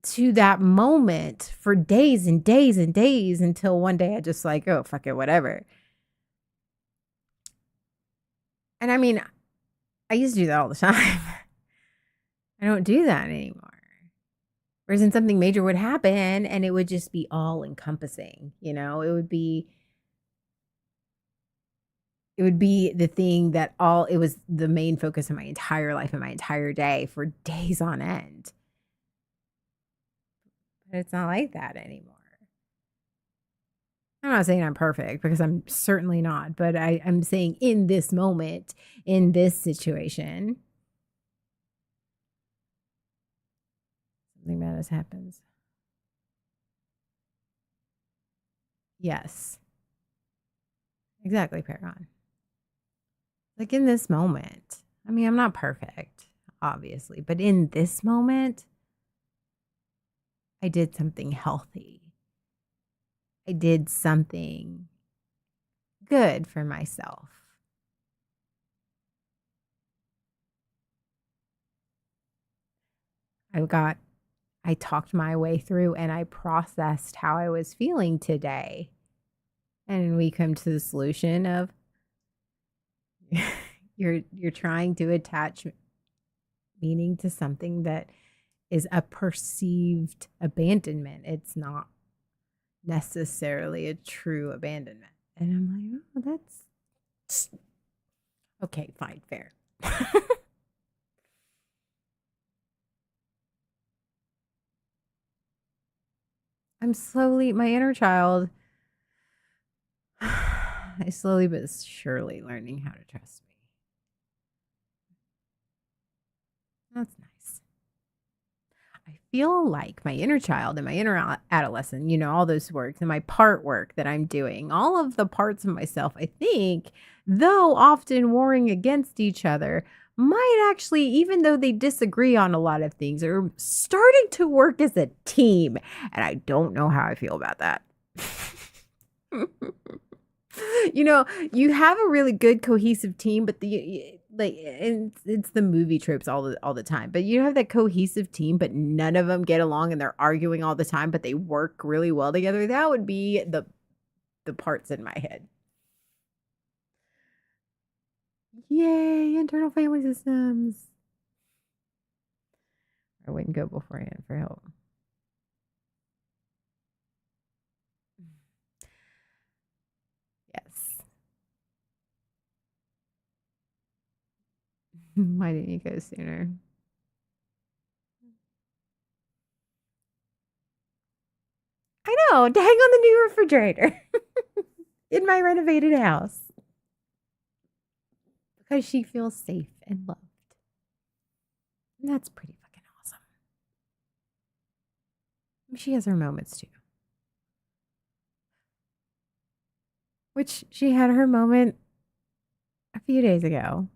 to that moment for days and days and days until one day I just like, oh, fuck it, whatever. And I mean, I used to do that all the time. I don't do that anymore. Whereas in something major would happen and it would just be all encompassing, it would be the thing that it was the main focus of my entire life and my entire day for days on end. But it's not like that anymore. I'm not saying I'm perfect because I'm certainly not, but I'm saying in this moment, in this situation, something bad has happened. Yes. Exactly, Paragon. Like in this moment, I mean, I'm not perfect, obviously, but in this moment, I did something healthy. I did something good for myself. I got I talked my way through and I processed how I was feeling today. And we come to the solution of you're trying to attach meaning to something that is a perceived abandonment. It's not necessarily a true abandonment. And I'm like, oh, that's okay, fine, fair. I'm slowly, my inner child is slowly but surely learning how to trust me. That's nice. I feel like my inner child and my inner adolescent, all those works and my part work that I'm doing, all of the parts of myself, I think, though often warring against each other, might actually, even though they disagree on a lot of things, are starting to work as a team. And I don't know how I feel about that. You have a really good cohesive team, but and it's the movie tropes all the time. But you have that cohesive team, but none of them get along and they're arguing all the time, but they work really well together. That would be the parts in my head. Yay, internal family systems. I wouldn't go beforehand for help. Yes. Why didn't you go sooner? I know, to hang on the new refrigerator in my renovated house because she feels safe and loved. And that's pretty fucking awesome. She has her moments too. Which she had her moment a few days ago.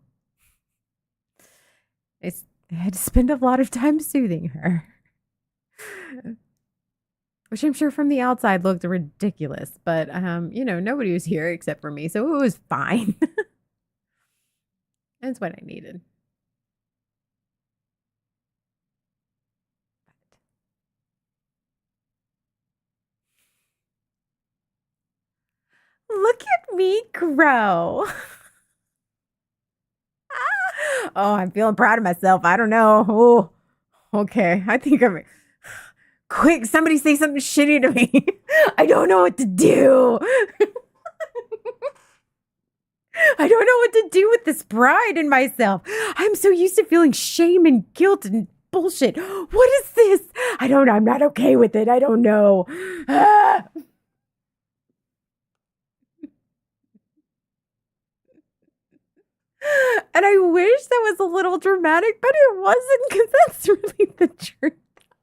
I had to spend a lot of time soothing her. Which I'm sure from the outside looked ridiculous, but nobody was here except for me, so it was fine. That's what I needed. Look at me grow. Oh, I'm feeling proud of myself. I don't know. Oh, okay. I think I'm quick. Somebody say something shitty to me. I don't know what to do. I don't know what to do with this pride in myself. I'm so used to feeling shame and guilt and bullshit. What is this? I'm not okay with it. I don't know. Ah. And I wish that was a little dramatic, but it wasn't because that's really the truth.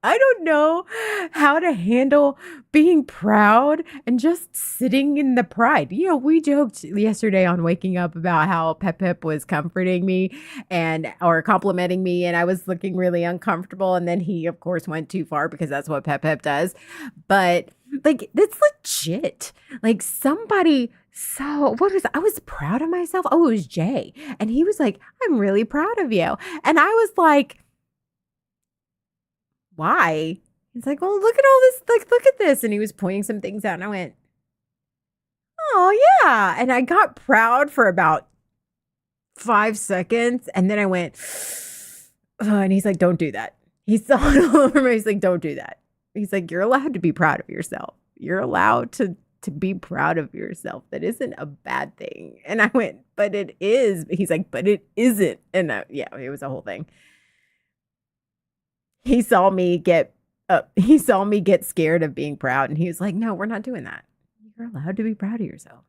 I don't know how to handle being proud and just sitting in the pride. We joked yesterday on waking up about how Pep was comforting me or complimenting me, and I was looking really uncomfortable. And then he, of course, went too far because that's what Pep does. But like, that's legit. Like somebody. So I was proud of myself. Oh, it was Jay. And he was like, I'm really proud of you. And I was like, why? He's like, well, look at all this. Like, look at this. And he was pointing some things out. And I went, oh, yeah. And I got proud for about 5 seconds. And then I went, oh, and he's like, don't do that. He saw it all over me. He's like, don't do that. He's like, you're allowed to be proud of yourself. You're allowed to be proud of yourself. That isn't a bad thing. And I went, but it is. He's like, but it isn't. And yeah, it was a whole thing. He saw me get scared of being proud. And he was like, no, we're not doing that. You're allowed to be proud of yourself.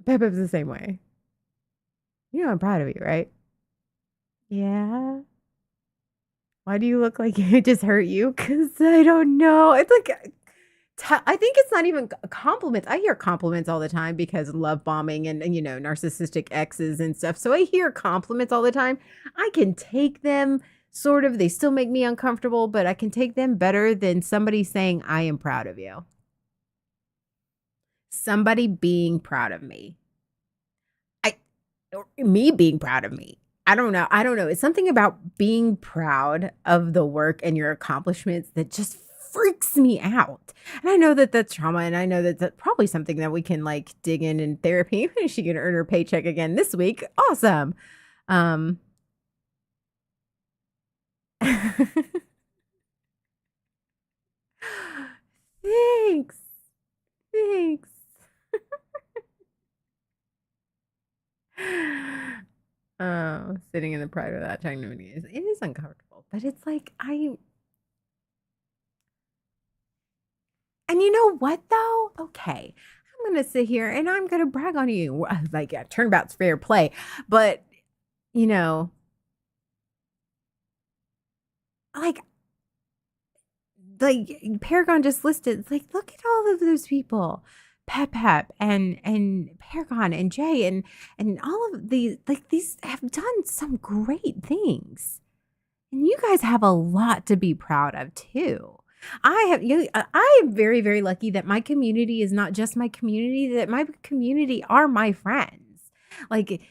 Peppa's the same way. I'm proud of you, right? Yeah. Why do you look like it just hurt you? Because I don't know. It's like I think it's not even compliments. I hear compliments all the time because love bombing and, narcissistic exes and stuff. So I hear compliments all the time. I can take them sort of. They still make me uncomfortable, but I can take them better than somebody saying, I am proud of you. Somebody being proud of me. I or me being proud of me. I don't know. It's something about being proud of the work and your accomplishments that just freaks me out. And I know that that's trauma, and I know that that's probably something that we can, like, dig in therapy. She can earn her paycheck again this week. Awesome. Um Thanks. Thanks. Oh, sitting in the pride of that technology it is uncomfortable, but it's like and you know what though? Okay. I'm gonna sit here and I'm gonna brag on you. Like, yeah, turnabout's fair play. But, you know, like like Paragon just listed, it's like, look at all of those people. Pep and Paragon and Jay and all of these, like, these have done some great things. And you guys have a lot to be proud of too. I am very, very lucky that my community is not just my community, that my community are my friends. Like,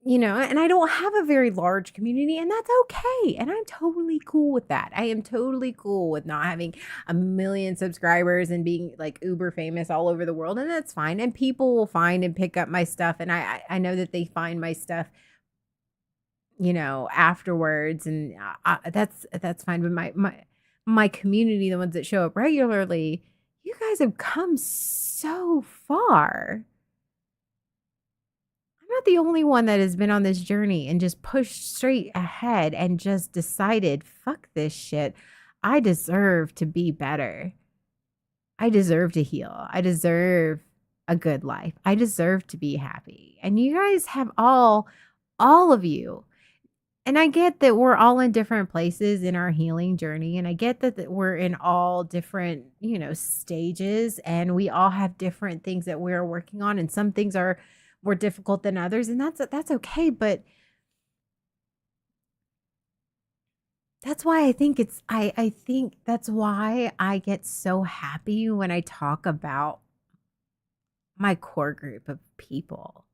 and I don't have a very large community, and that's okay. And I'm totally cool with that. I am totally cool with not having a million subscribers and being like uber famous all over the world. And that's fine. And people will find and pick up my stuff. And I know that they find my stuff, afterwards. And that's fine. But my community, the ones that show up regularly, you guys have come so far. I'm not the only one that has been on this journey and just pushed straight ahead and just decided, fuck this shit. I deserve to be better. I deserve to heal. I deserve a good life. I deserve to be happy. And you guys have all of you. And I get that we're all in different places in our healing journey. And I get that we're in all different, stages, and we all have different things that we're working on. And some things are more difficult than others. And that's okay. But that's why I think that's why I get so happy when I talk about my core group of people.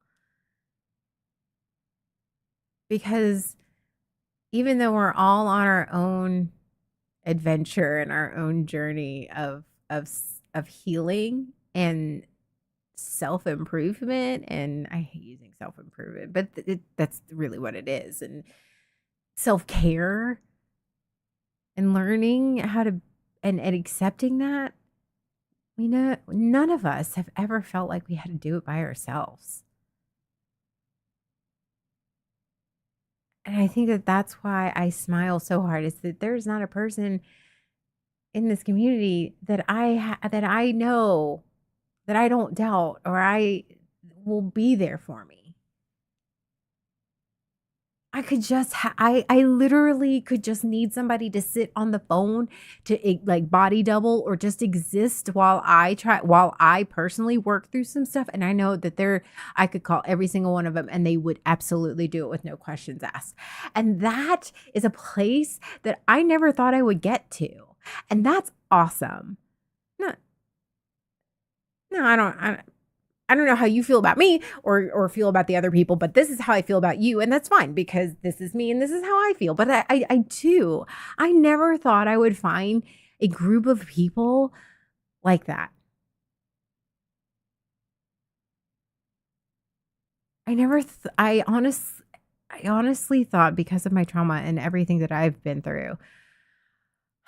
Because even though we're all on our own adventure and our own journey of healing and self-improvement, and I hate using self-improvement, but that's really what it is, and self-care and learning how to and accepting that, none of us have ever felt like we had to do it by ourselves. And I think that that's why I smile so hard, is that there's not a person in this community that that I know, that I don't doubt, or I will be there for me. I could just I literally could just need somebody to sit on the phone to like body double or just exist while I personally work through some stuff. And I know that I could call every single one of them and they would absolutely do it with no questions asked. And that is a place that I never thought I would get to. And that's awesome. No, no, I don't know how you feel about me or feel about the other people, but this is how I feel about you. And that's fine because this is me and this is how I feel. But I do. I never thought I would find a group of people like that. I never, th- I honestly thought, because of my trauma and everything that I've been through,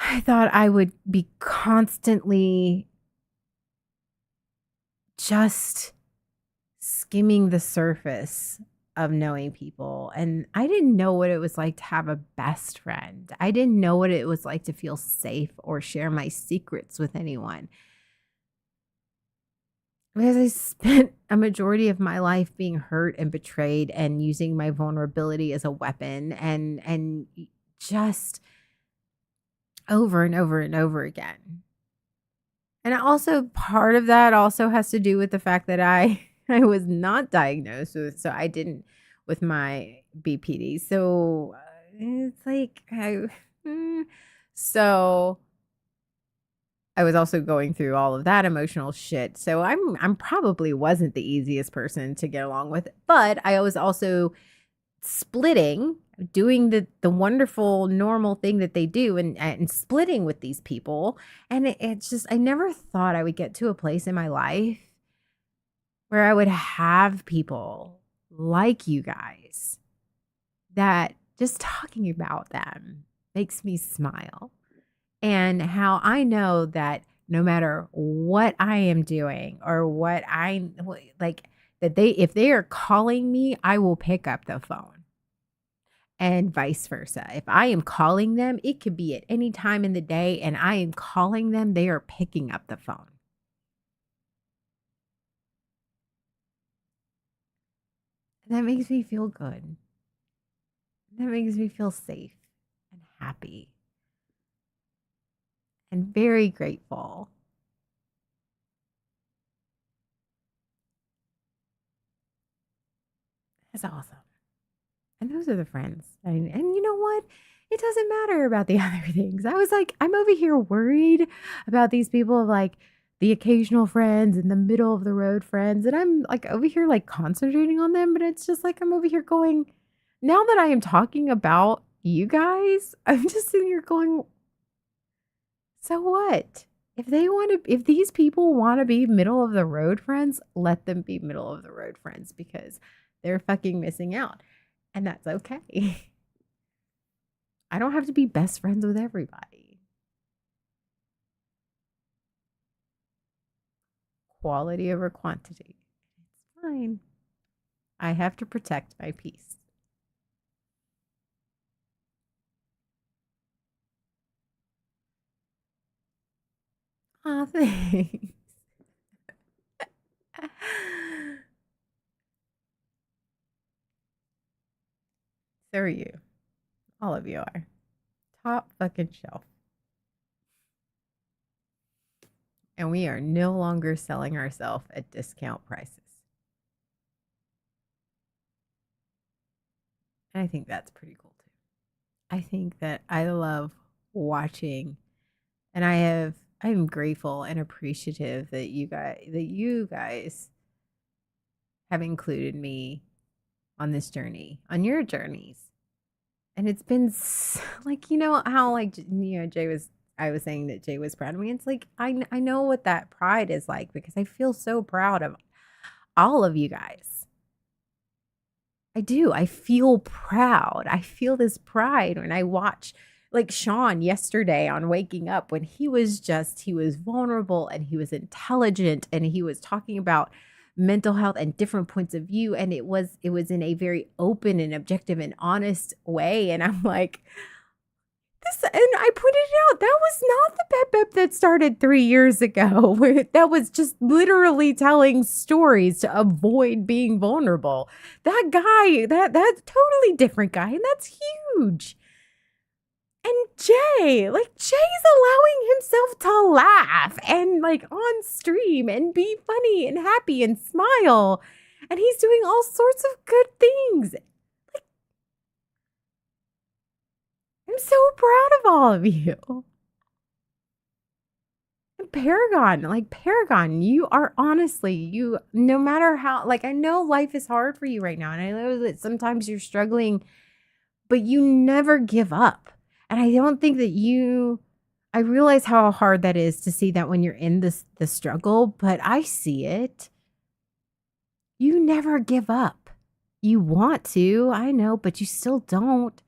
I thought I would be constantly just skimming the surface of knowing people. And I didn't know what it was like to have a best friend. I didn't know what it was like to feel safe or share my secrets with anyone. Because I spent a majority of my life being hurt and betrayed and using my vulnerability as a weapon and just over and over and over again. And also part of that also has to do with the fact that I I was not diagnosed with so I didn't with my BPD. So it's like mm, so I was also going through all of that emotional shit. So I'm probably wasn't the easiest person to get along with, but I was also splitting, doing the wonderful normal thing that they do and splitting with these people. And it's just I never thought I would get to a place in my life where I would have people like you guys that just talking about them makes me smile. And how I know that no matter what I am doing or what like that they if they are calling me, I will pick up the phone and vice versa. If I am calling them, it could be at any time in the day and I am calling them, they are picking up the phone. And that makes me feel good. That makes me feel safe and happy and very grateful. That's awesome. And those are the friends. And you know what? It doesn't matter about the other things. I was like, I'm over here worried about these people of like the occasional friends and the middle of the road friends. And I'm like over here like concentrating on them. But it's just like I'm over here going, now that I am talking about you guys, I'm just sitting here going, so what? If they want to, if these people want to be middle of the road friends, let them be middle of the road friends because they're fucking missing out. And that's okay. I don't have to be best friends with everybody. Quality over quantity. It's fine. I have to protect my peace. Aw, thanks. So are you. All of you are. Top fucking shelf. And we are no longer selling ourselves at discount prices. And I think that's pretty cool too. I think that I love watching and I'm grateful and appreciative that you guys have included me on this journey, on your journeys. And it's been like, you know, how like, Jay was, I was saying that Jay was proud of me. It's like, I know what that pride is like because I feel so proud of all of you guys. I do. I feel proud. I feel this pride when I watch like Sean yesterday on Waking Up when he was vulnerable and he was intelligent and he was talking about mental health and different points of view and it was in a very open and objective and honest way and I'm like this and I pointed out that was not the pep pep that started 3 years ago where that was just literally telling stories to avoid being vulnerable. That guy, that's totally different guy, and that's huge. And Jay, like Jay's allowing himself to laugh and like on stream and be funny and happy and smile. And he's doing all sorts of good things. I'm so proud of all of you. Paragon, like Paragon, you are honestly, you no matter how like I know life is hard for you right now and I know that sometimes you're struggling, but you never give up. And I don't think that I realize how hard that is to see that when you're in the struggle, but I see it. You never give up. You want to, I know, but you still don't.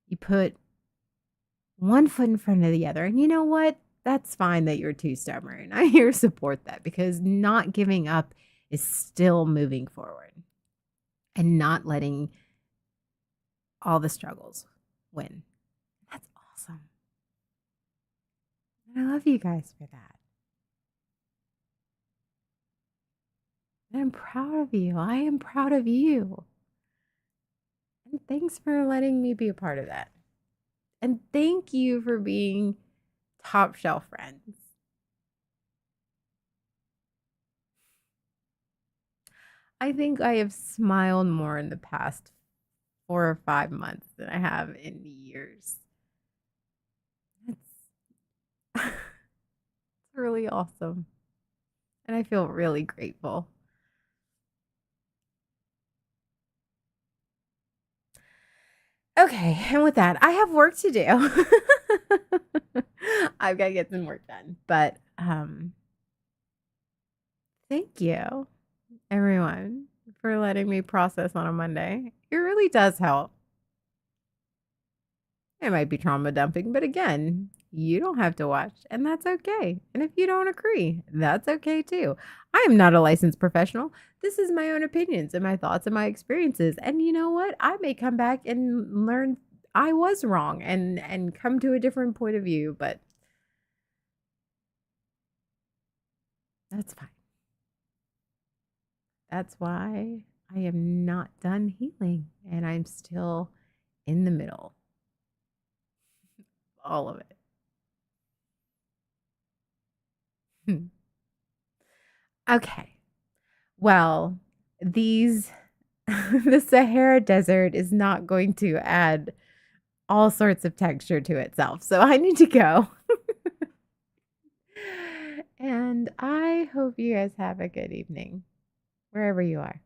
You put one foot in front of the other. And you know what? That's fine that you're too stubborn. I here support that because not giving up is still moving forward and not letting all the struggles win. That's awesome. And I love you guys for that. And I'm proud of you. I am proud of you. And thanks for letting me be a part of that. And thank you for being top shelf friends. I think I have smiled more in the past 4 or 5 months than I have in years. It's it's really awesome, and I feel really grateful. Okay, and with that, I have work to do. I've gotta get some work done, but, thank you, everyone, for letting me process on a Monday. It really does help. It might be trauma dumping, but again, you don't have to watch, and that's okay. And if you don't agree, that's okay too. I am not a licensed professional. This is my own opinions and my thoughts and my experiences. And you know what? I may come back and learn I was wrong and come to a different point of view, but that's fine. That's why I am not done healing and I'm still in the middle. All of it. Okay. Well, these the Sahara Desert is not going to add all sorts of texture to itself. So I need to go. And I hope you guys have a good evening wherever you are.